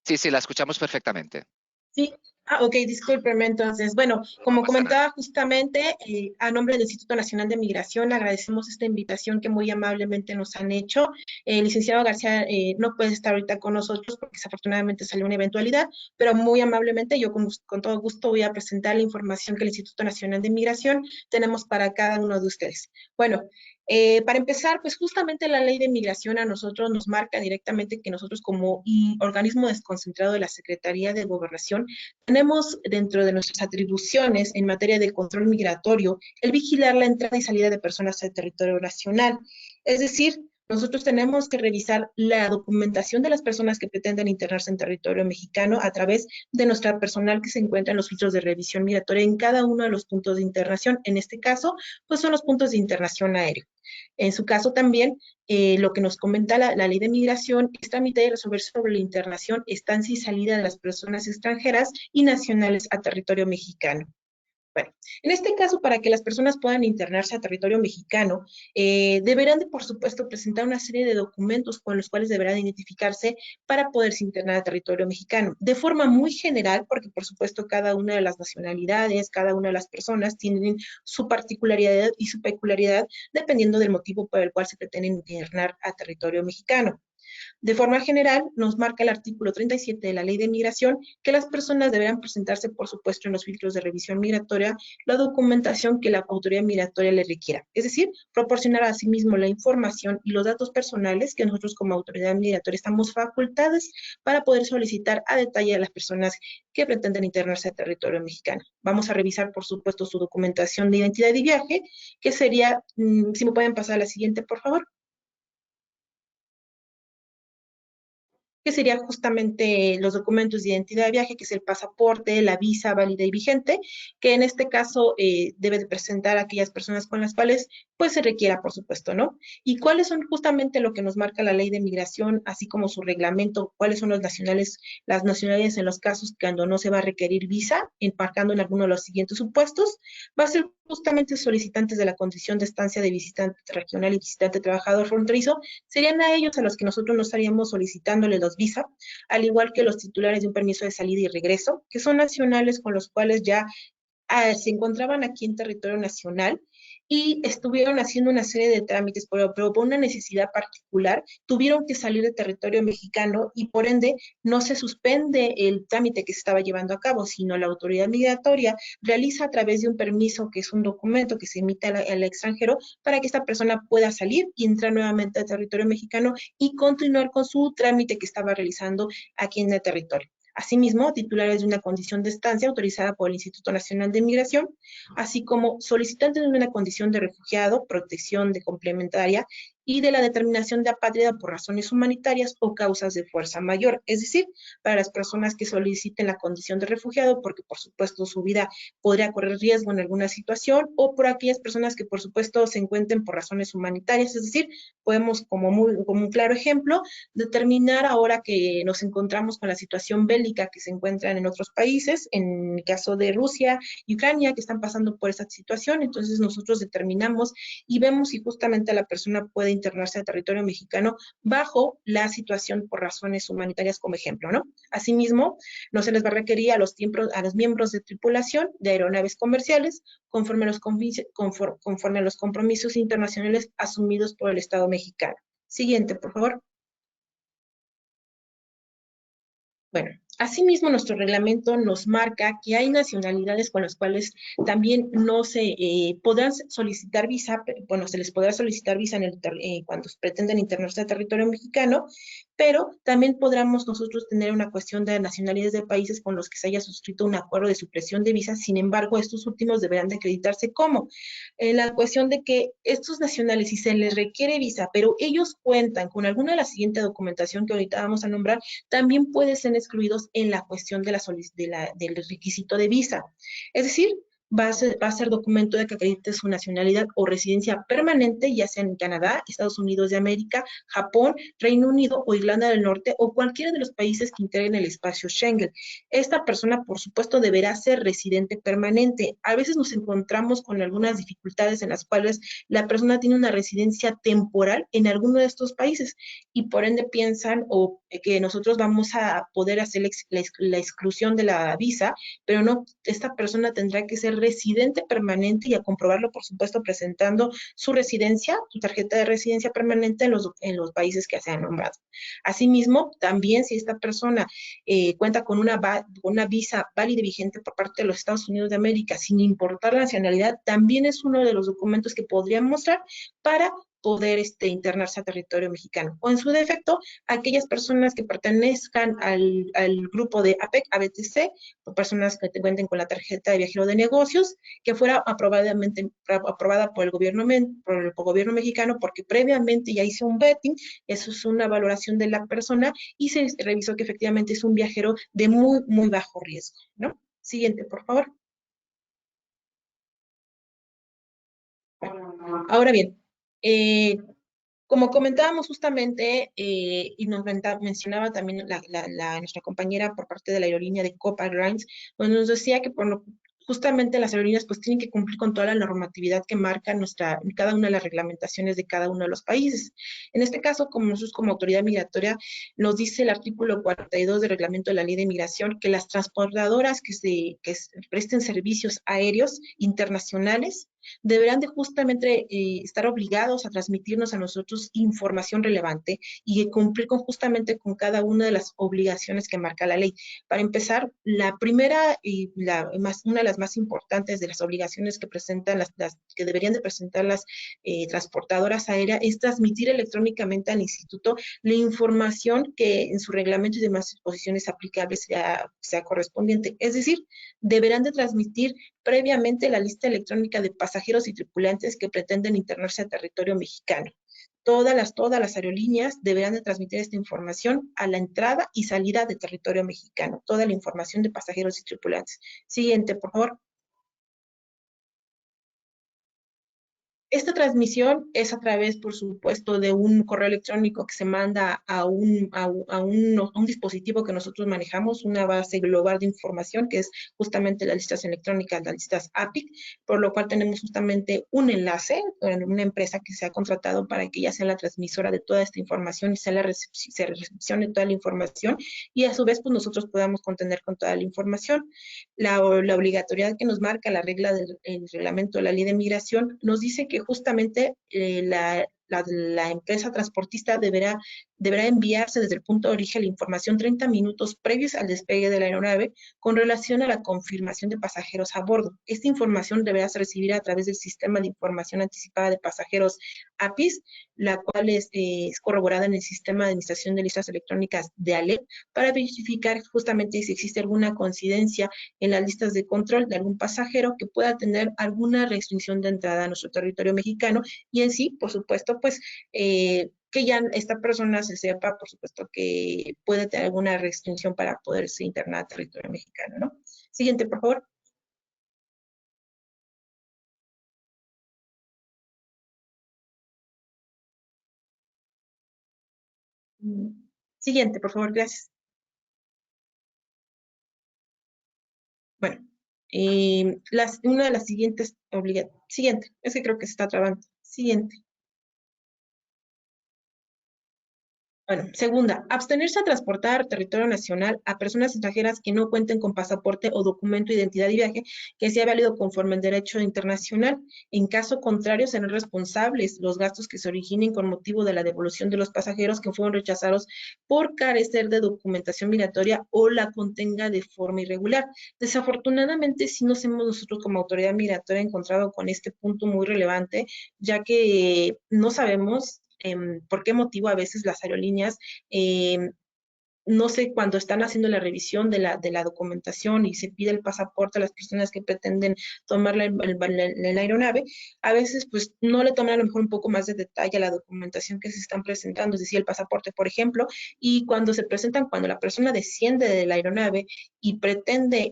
Sí, la escuchamos perfectamente. Sí, ok, discúlpeme entonces. Bueno, No como pasa nada. comentaba justamente, a nombre del Instituto Nacional de Migración, agradecemos esta invitación que muy amablemente nos han hecho. El licenciado García no puede estar ahorita con nosotros porque desafortunadamente salió una eventualidad, pero muy amablemente yo con todo gusto voy a presentar la información que el Instituto Nacional de Migración tenemos para cada uno de ustedes. Bueno, para empezar, pues justamente la ley de migración a nosotros nos marca directamente que nosotros como organismo desconcentrado de la Secretaría de Gobernación tenemos dentro de nuestras atribuciones en materia de control migratorio el vigilar la entrada y salida de personas al territorio nacional. Es decir, nosotros tenemos que revisar la documentación de las personas que pretenden internarse en territorio mexicano a través de nuestra personal que se encuentra en los filtros de revisión migratoria en cada uno de los puntos de internación. En este caso, pues son los puntos de internación aéreo. En su caso también, lo que nos comenta la ley de migración es tramitar y resolver sobre la internación, estancia y salida de las personas extranjeras y nacionales a territorio mexicano. Bueno, en este caso, para que las personas puedan internarse a territorio mexicano, deberán de, por supuesto, presentar una serie de documentos con los cuales deberán identificarse para poderse internar a territorio mexicano. De forma muy general, porque por supuesto cada una de las nacionalidades, cada una de las personas tienen su particularidad y su peculiaridad dependiendo del motivo por el cual se pretenden internar a territorio mexicano. De forma general, nos marca el artículo 37 de la Ley de Migración que las personas deberán presentarse, por supuesto, en los filtros de revisión migratoria la documentación que la autoridad migratoria le requiera. Es decir, proporcionar a sí mismo la información y los datos personales que nosotros como autoridad migratoria estamos facultados para poder solicitar a detalle a las personas que pretenden internarse a territorio mexicano. Vamos a revisar, por supuesto, su documentación de identidad y viaje, que sería, si me pueden pasar a la siguiente, por favor. Que sería justamente los documentos de identidad de viaje, que es el pasaporte, la visa válida y vigente, que en este caso debe de presentar a aquellas personas con las cuales pues se requiera, por supuesto, ¿no? Y cuáles son justamente lo que nos marca la ley de migración, así como su reglamento, cuáles son las nacionalidades en los casos cuando no se va a requerir visa, embarcando en alguno de los siguientes supuestos, va a ser justamente solicitantes de la condición de estancia de visitante regional y visitante trabajador fronterizo, serían a ellos a los que nosotros nos estaríamos solicitándole los visa, al igual que los titulares de un permiso de salida y regreso, que son nacionales con los cuales ya se encontraban aquí en territorio nacional y estuvieron haciendo una serie de trámites, pero por una necesidad particular tuvieron que salir de territorio mexicano y por ende no se suspende el trámite que se estaba llevando a cabo, sino la autoridad migratoria realiza a través de un permiso, que es un documento que se emite al extranjero, para que esta persona pueda salir y entrar nuevamente al territorio mexicano y continuar con su trámite que estaba realizando aquí en el territorio. Asimismo, titulares de una condición de estancia autorizada por el Instituto Nacional de Migración, así como solicitantes de una condición de refugiado, protección de complementaria y de la determinación de apátrida por razones humanitarias o causas de fuerza mayor, es decir, para las personas que soliciten la condición de refugiado porque por supuesto su vida podría correr riesgo en alguna situación o por aquellas personas que por supuesto se encuentren por razones humanitarias, es decir, podemos como un claro ejemplo determinar ahora que nos encontramos con la situación bélica que se encuentran en otros países, en el caso de Rusia y Ucrania que están pasando por esta situación, entonces nosotros determinamos y vemos si justamente la persona puede internarse al territorio mexicano bajo la situación por razones humanitarias como ejemplo, ¿no? Asimismo, no se les va a requerir a los miembros de tripulación de aeronaves comerciales conforme a los compromisos internacionales asumidos por el Estado mexicano. Siguiente, por favor. Bueno, asimismo nuestro reglamento nos marca que hay nacionalidades con las cuales también no se podrán solicitar visa, bueno, se les podrá solicitar visa cuando pretenden internarse al territorio mexicano, pero también podremos nosotros tener una cuestión de nacionalidades de países con los que se haya suscrito un acuerdo de supresión de visas, sin embargo, estos últimos deberán de acreditarse como la cuestión de que estos nacionales, si se les requiere visa, pero ellos cuentan con alguna de la siguiente documentación que ahorita vamos a nombrar, también pueden ser excluidos en la cuestión del requisito de visa. Es decir, va a ser documento de que acredite su nacionalidad o residencia permanente, ya sea en Canadá, Estados Unidos de América, Japón, Reino Unido o Irlanda del Norte o cualquiera de los países que integren el espacio Schengen. Esta persona, por supuesto, deberá ser residente permanente. A veces nos encontramos con algunas dificultades en las cuales la persona tiene una residencia temporal en alguno de estos países y por ende piensan o que nosotros vamos a poder hacer la exclusión de la visa, pero no, esta persona tendrá que ser residente permanente y a comprobarlo, por supuesto, presentando su residencia, su tarjeta de residencia permanente en los países que se han nombrado. Asimismo, también si esta persona cuenta con una visa válida y vigente por parte de los Estados Unidos de América, sin importar la nacionalidad, también es uno de los documentos que podrían mostrar para poder internarse a territorio mexicano. O en su defecto, aquellas personas que pertenezcan al grupo de APEC, ABTC, o personas que cuenten con la tarjeta de viajero de negocios, que fuera aprobada por el gobierno mexicano, porque previamente ya hizo un vetting, eso es una valoración de la persona, y se revisó que efectivamente es un viajero de muy, muy bajo riesgo, ¿no? Siguiente, por favor. Ahora bien, como comentábamos justamente, y nos mencionaba también nuestra compañera por parte de la aerolínea de Copa Airlines, pues nos decía que justamente las aerolíneas pues tienen que cumplir con toda la normatividad que marca cada una de las reglamentaciones de cada uno de los países. En este caso, como nosotros como autoridad migratoria, nos dice el artículo 42 del reglamento de la ley de migración que las transportadoras que presten servicios aéreos internacionales deberán de justamente estar obligados a transmitirnos a nosotros información relevante y cumplir justamente con cada una de las obligaciones que marca la ley. Para empezar, la primera y una de las más importantes de las obligaciones que presentan que deberían de presentar las transportadoras aéreas es transmitir electrónicamente al instituto la información que en su reglamento y demás disposiciones aplicables sea correspondiente. Es decir, deberán de transmitir previamente la lista electrónica de pasajeros y tripulantes que pretenden internarse a territorio mexicano. Todas las aerolíneas deberán de transmitir esta información a la entrada y salida de territorio mexicano, toda la información de pasajeros y tripulantes. Siguiente, por favor. Esta transmisión es a través, por supuesto, de un correo electrónico que se manda a un dispositivo que nosotros manejamos, una base global de información, que es justamente las listas electrónicas, las listas APIC, por lo cual tenemos justamente un enlace en una empresa que se ha contratado para que ella sea la transmisora de toda esta información y se recepcione toda la información y a su vez, pues nosotros podamos contener con toda la información. La obligatoriedad que nos marca la regla del reglamento de la ley de migración nos dice que justamente la empresa transportista deberá enviarse desde el punto de origen la información 30 minutos previos al despegue de la aeronave con relación a la confirmación de pasajeros a bordo. Esta información deberá ser recibida a través del Sistema de Información Anticipada de Pasajeros APIS, la cual es corroborada en el Sistema de Administración de Listas Electrónicas de ALEP para verificar justamente si existe alguna coincidencia en las listas de control de algún pasajero que pueda tener alguna restricción de entrada a nuestro territorio mexicano y en sí, por supuesto, pues que ya esta persona se sepa, por supuesto, que puede tener alguna restricción para poderse internar a territorio mexicano, ¿no? Siguiente, por favor. Siguiente, por favor, gracias. Bueno, una de las siguientes siguiente, es que creo que se está trabando. Siguiente. Bueno, segunda, abstenerse a transportar a territorio nacional a personas extranjeras que no cuenten con pasaporte o documento de identidad y viaje que sea válido conforme al derecho internacional. En caso contrario, serán responsables los gastos que se originen con motivo de la devolución de los pasajeros que fueron rechazados por carecer de documentación migratoria o la contenga de forma irregular. Desafortunadamente, sí nos hemos nosotros como autoridad migratoria encontrado con este punto muy relevante, ya que no sabemos por qué motivo a veces las aerolíneas no sé, cuando están haciendo la revisión de la documentación y se pide el pasaporte a las personas que pretenden tomar la aeronave, a veces pues no le toman a lo mejor un poco más de detalle a la documentación que se están presentando, es decir, el pasaporte, por ejemplo, y cuando se presentan, cuando la persona desciende de la aeronave y pretende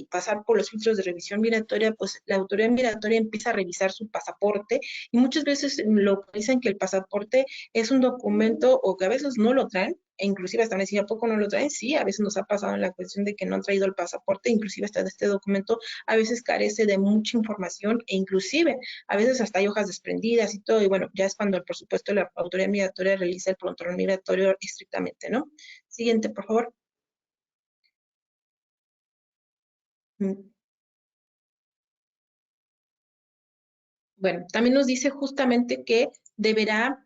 pasar por los filtros de revisión migratoria, pues la autoridad migratoria empieza a revisar su pasaporte y muchas veces lo dicen que el pasaporte es un documento o que a veces no lo traen, e inclusive hasta me decía, ¿a poco no lo traen? Sí, a veces nos ha pasado en la cuestión de que no han traído el pasaporte, inclusive hasta este documento a veces carece de mucha información e inclusive a veces hasta hay hojas desprendidas y todo, y bueno, ya es cuando por supuesto la autoridad migratoria realiza el prontuario migratorio estrictamente, ¿no? Siguiente, por favor. Bueno, también nos dice justamente que deberá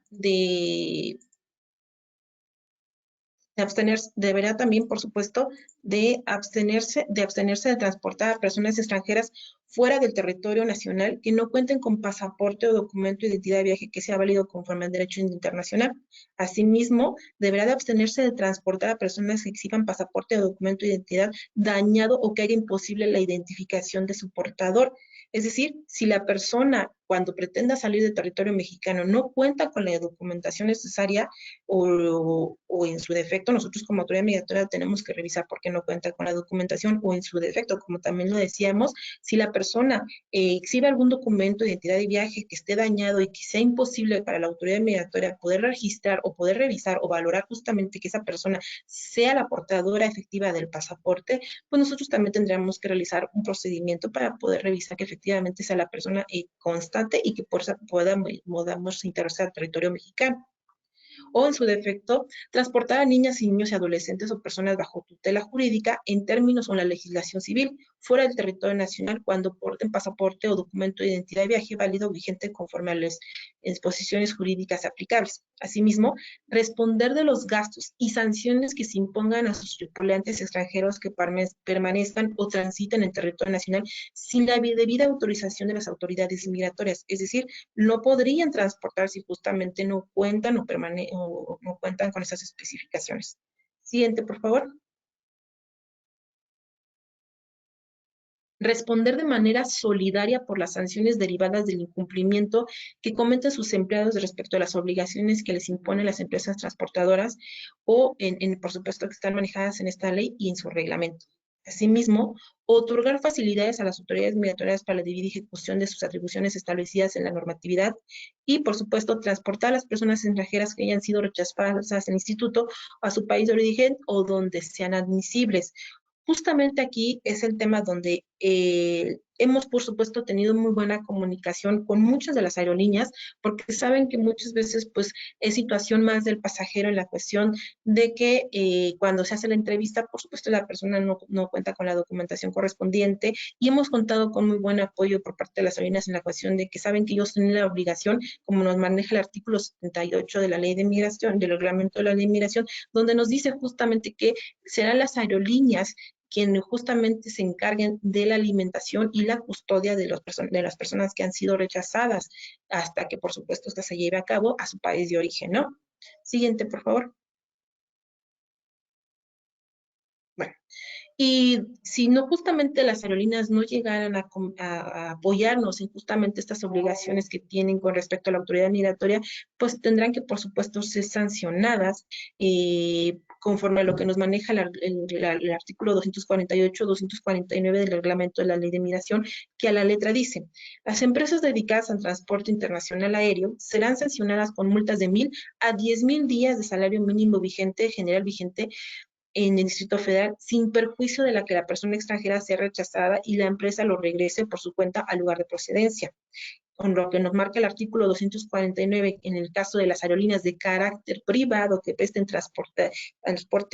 deberá también, por supuesto, de abstenerse de transportar a personas extranjeras fuera del territorio nacional que no cuenten con pasaporte o documento de identidad de viaje que sea válido conforme al derecho internacional. Asimismo, deberá de abstenerse de transportar a personas que exhiban pasaporte o documento de identidad dañado o que haga imposible la identificación de su portador. Es decir, si la persona cuando pretenda salir del territorio mexicano no cuenta con la documentación necesaria, o en su defecto, nosotros como autoridad migratoria tenemos que revisar por qué no cuenta con la documentación, o en su defecto, como también lo decíamos, si la persona exhibe algún documento de identidad de viaje que esté dañado y que sea imposible para la autoridad migratoria poder registrar o poder revisar o valorar justamente que esa persona sea la portadora efectiva del pasaporte, pues nosotros también tendríamos que realizar un procedimiento para poder revisar que efectivamente sea la persona constante y que podamos integrarse al territorio mexicano. O en su defecto, transportar a niñas y niños y adolescentes o personas bajo tutela jurídica en términos con la legislación civil fuera del territorio nacional cuando porten pasaporte o documento de identidad de viaje válido vigente conforme a las disposiciones jurídicas aplicables. Asimismo, responder de los gastos y sanciones que se impongan a sus tripulantes extranjeros que permanezcan o transiten en territorio nacional sin la debida autorización de las autoridades migratorias. Es decir, no podrían transportar si justamente no cuentan o no cuentan con esas especificaciones. Siguiente, por favor. Responder de manera solidaria por las sanciones derivadas del incumplimiento que cometen sus empleados respecto a las obligaciones que les imponen las empresas transportadoras o, por supuesto, que están manejadas en esta ley y en su reglamento. Asimismo, otorgar facilidades a las autoridades migratorias para la debida ejecución de sus atribuciones establecidas en la normatividad y, por supuesto, transportar a las personas extranjeras que hayan sido rechazadas en el instituto a su país de origen o donde sean admisibles. Justamente aquí es el tema donde hemos, por supuesto, tenido muy buena comunicación con muchas de las aerolíneas, porque saben que muchas veces, pues, es situación más del pasajero en la cuestión de que cuando se hace la entrevista, por supuesto, la persona no cuenta con la documentación correspondiente y hemos contado con muy buen apoyo por parte de las aerolíneas en la cuestión de que saben que ellos tienen la obligación, como nos maneja el artículo 78 de la Ley de Migración, del reglamento de la Ley de Migración, donde nos dice justamente que serán las aerolíneas quienes justamente se encarguen de la alimentación y la custodia de las personas que han sido rechazadas, hasta que, por supuesto, esta se lleve a cabo a su país de origen, ¿no? Siguiente, por favor. Bueno, y si no justamente las aerolíneas no llegaran a apoyarnos en justamente estas obligaciones que tienen con respecto a la autoridad migratoria, pues tendrán que, por supuesto, ser sancionadas conforme a lo que nos maneja el artículo 248, 249 del reglamento de la Ley de Migración, que a la letra dice, las empresas dedicadas al transporte internacional aéreo serán sancionadas con multas de 1,000 a 10,000 días de salario mínimo vigente, general vigente, en el Distrito Federal sin perjuicio de la que la persona extranjera sea rechazada y la empresa lo regrese por su cuenta al lugar de procedencia. Con lo que nos marca el artículo 249 en el caso de las aerolíneas de carácter privado que presten transporte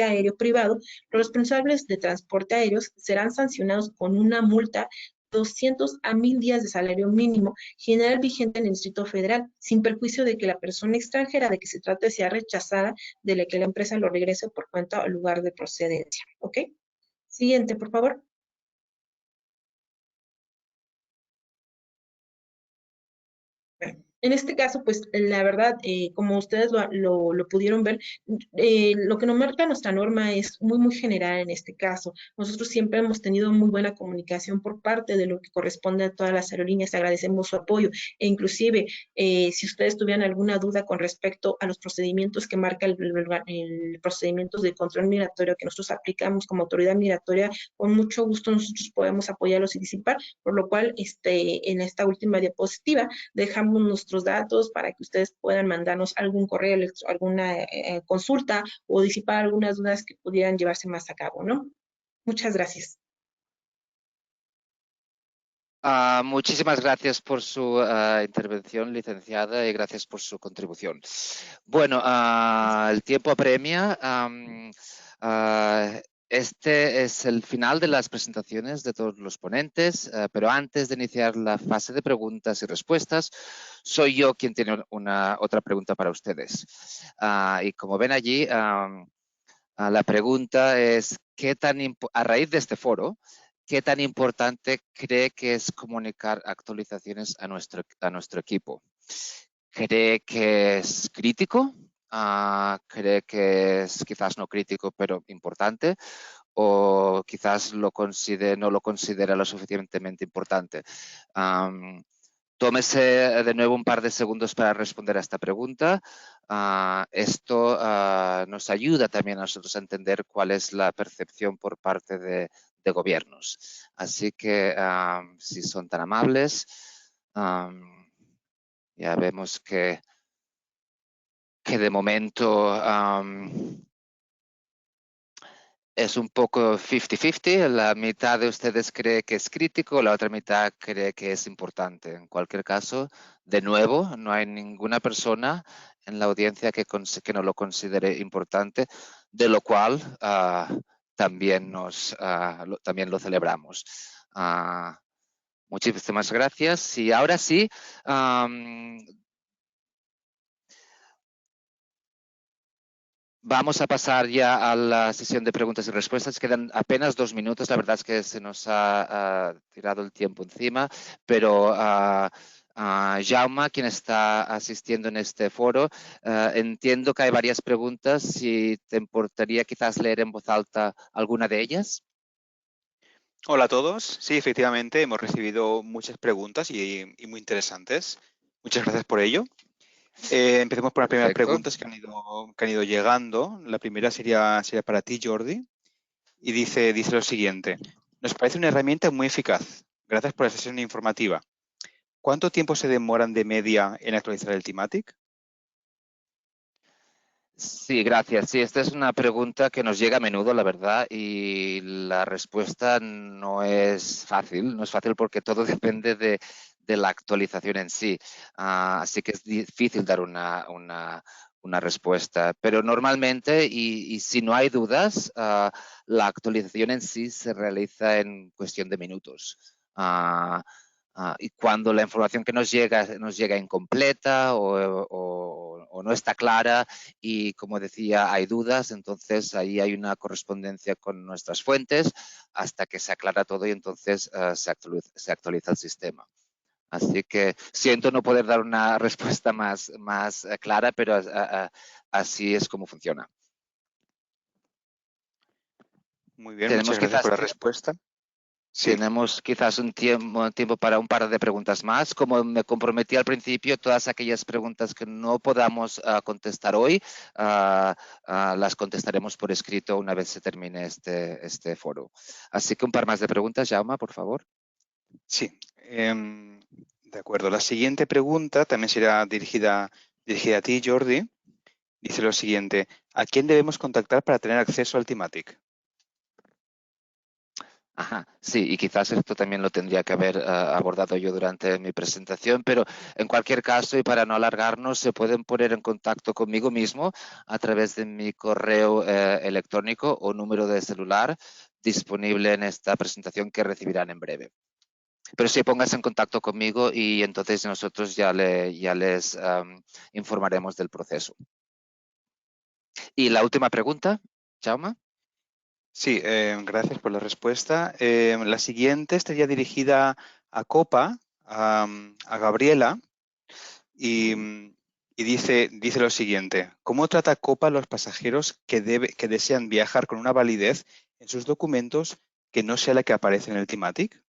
aéreo privado, los responsables de transporte aéreos serán sancionados con una multa 200 a 1,000 días de salario mínimo general vigente en el Distrito Federal, sin perjuicio de que la persona extranjera de que se trate sea rechazada, de la que la empresa lo regrese por cuenta al lugar de procedencia. ¿Ok? Siguiente, por favor. Bueno, En este caso, pues la verdad, como ustedes lo pudieron ver, lo que nos marca nuestra norma es muy general en este caso. Nosotros siempre hemos tenido muy buena comunicación por parte de lo que corresponde a todas las aerolíneas. Agradecemos su apoyo e inclusive si ustedes tuvieran alguna duda con respecto a los procedimientos que marca el procedimiento de control migratorio que nosotros aplicamos como autoridad migratoria, con mucho gusto nosotros podemos apoyarlos y disipar, por lo cual en esta última diapositiva dejamos nuestros datos para que ustedes puedan mandarnos algún correo, alguna consulta o disipar algunas dudas que pudieran llevarse más a cabo, ¿no? Muchas gracias. Muchísimas gracias por su intervención, licenciada, y gracias por su contribución. Bueno, el tiempo apremia. Este es el final de las presentaciones de todos los ponentes, pero antes de iniciar la fase de preguntas y respuestas, soy yo quien tiene otra pregunta para ustedes. Y como ven allí, la pregunta es, a raíz de este foro, ¿qué tan importante cree que es comunicar actualizaciones a nuestro equipo? ¿Cree que es crítico? ¿Cree que es quizás no crítico, pero importante? ¿O quizás no lo considera lo suficientemente importante? Tómese de nuevo un par de segundos para responder a esta pregunta. Esto nos ayuda también a nosotros a entender cuál es la percepción por parte de gobiernos. Así que, si son tan amables, ya vemos que de momento es un poco 50-50. La mitad de ustedes cree que es crítico, la otra mitad cree que es importante. En cualquier caso, de nuevo, no hay ninguna persona en la audiencia que no lo considere importante, de lo cual también lo celebramos. Muchísimas gracias. Y ahora sí, vamos a pasar ya a la sesión de preguntas y respuestas. Quedan apenas 2 minutos. La verdad es que se nos ha tirado el tiempo encima, pero Jaume, quien está asistiendo en este foro, entiendo que hay varias preguntas. Si te importaría quizás leer en voz alta alguna de ellas. Hola a todos. Sí, efectivamente, hemos recibido muchas preguntas y muy interesantes. Muchas gracias por ello. Empecemos por las primeras preguntas que han ido llegando. La primera sería para ti, Jordi, y dice lo siguiente. Nos parece una herramienta muy eficaz. Gracias por la sesión informativa. ¿Cuánto tiempo se demoran de media en actualizar el Thematic? Sí, gracias. Sí, esta es una pregunta que nos llega a menudo, la verdad, y la respuesta no es fácil. No es fácil porque todo depende de la actualización en sí. Así que es difícil dar una respuesta. Pero normalmente, y si no hay dudas, la actualización en sí se realiza en cuestión de minutos. Y cuando la información que nos llega incompleta o no está clara y, como decía, hay dudas, entonces ahí hay una correspondencia con nuestras fuentes hasta que se aclara todo y entonces se actualiza el sistema. Así que siento no poder dar una respuesta más clara, pero así es como funciona. Muy bien, muchas gracias por la respuesta. Sí. Tenemos quizás un tiempo para un par de preguntas más. Como me comprometí al principio, todas aquellas preguntas que no podamos contestar hoy, las contestaremos por escrito una vez se termine este foro. Así que un par más de preguntas, Jaume, por favor. Sí, de acuerdo. La siguiente pregunta también será dirigida a ti, Jordi. Dice lo siguiente. ¿A quién debemos contactar para tener acceso al Thematic? Ajá, sí, y quizás esto también lo tendría que haber abordado yo durante mi presentación, pero en cualquier caso, y para no alargarnos, se pueden poner en contacto conmigo mismo a través de mi correo electrónico o número de celular disponible en esta presentación que recibirán en breve. Pero sí, pónganse en contacto conmigo y entonces nosotros ya les informaremos del proceso. Y la última pregunta, Jaume. Sí, gracias por la respuesta. La siguiente estaría dirigida a Copa, a Gabriela. y dice lo siguiente: ¿cómo trata Copa a los pasajeros que desean viajar con una validez en sus documentos que no sea la que aparece en el Thematic?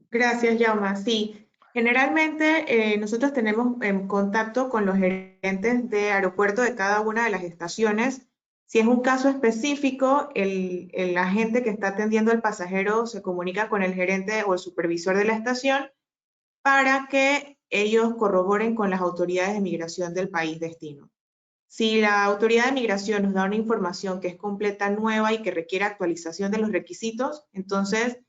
Gracias, Yauma. Sí, generalmente nosotros tenemos contacto con los gerentes de aeropuerto de cada una de las estaciones. Si es un caso específico, el agente que está atendiendo al pasajero se comunica con el gerente o el supervisor de la estación para que ellos corroboren con las autoridades de migración del país destino. Si la autoridad de migración nos da una información que es completa, nueva y que requiere actualización de los requisitos, entonces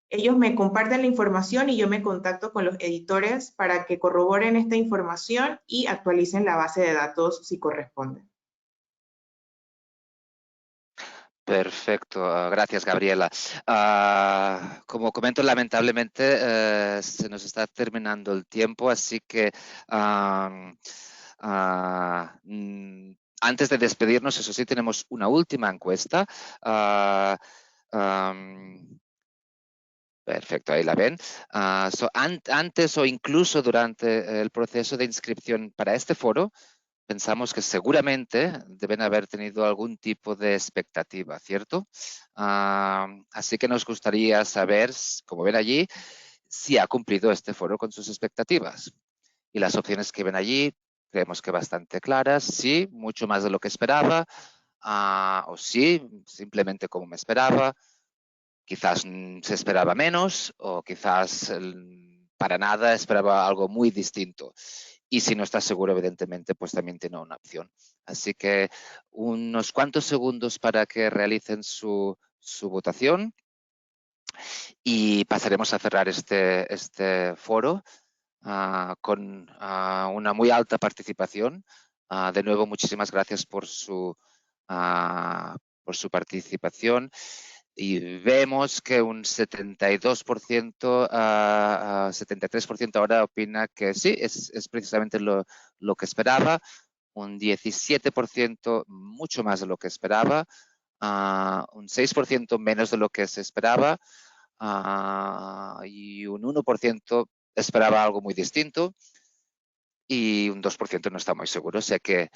ellos me comparten la información y yo me contacto con los editores para que corroboren esta información y actualicen la base de datos si corresponde. Perfecto, gracias Gabriela. Como comento, lamentablemente se nos está terminando el tiempo, así que antes de despedirnos, eso sí, tenemos una última encuesta. Perfecto, ahí la ven. Antes o incluso durante el proceso de inscripción para este foro, pensamos que seguramente deben haber tenido algún tipo de expectativa, ¿cierto? Así que nos gustaría saber, como ven allí, si ha cumplido este foro con sus expectativas. Y las opciones que ven allí, creemos que bastante claras. Sí, mucho más de lo que esperaba. O sí, simplemente como me esperaba. Quizás se esperaba menos o quizás para nada esperaba algo muy distinto. Y si no está seguro, evidentemente, pues también tiene una opción. Así que unos cuantos segundos para que realicen su votación y pasaremos a cerrar este foro con una muy alta participación. De nuevo, muchísimas gracias por su participación. Y vemos que un 72%, 73% ahora opina que sí, es precisamente lo que esperaba. Un 17% mucho más de lo que esperaba. Un 6% menos de lo que se esperaba. Y un 1% esperaba algo muy distinto. Y un 2% no está muy seguro. O sea que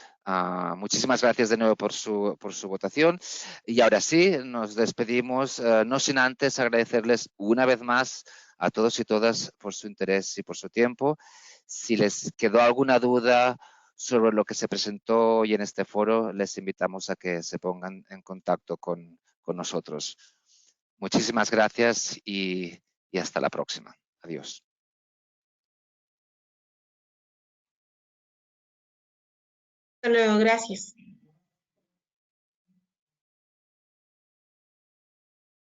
muchísimas gracias de nuevo por su votación. Y ahora sí, nos despedimos, no sin antes agradecerles una vez más a todos y todas por su interés y por su tiempo. Si les quedó alguna duda sobre lo que se presentó hoy en este foro, les invitamos a que se pongan en contacto con nosotros. Muchísimas gracias y hasta la próxima. Adiós. Hasta luego, gracias.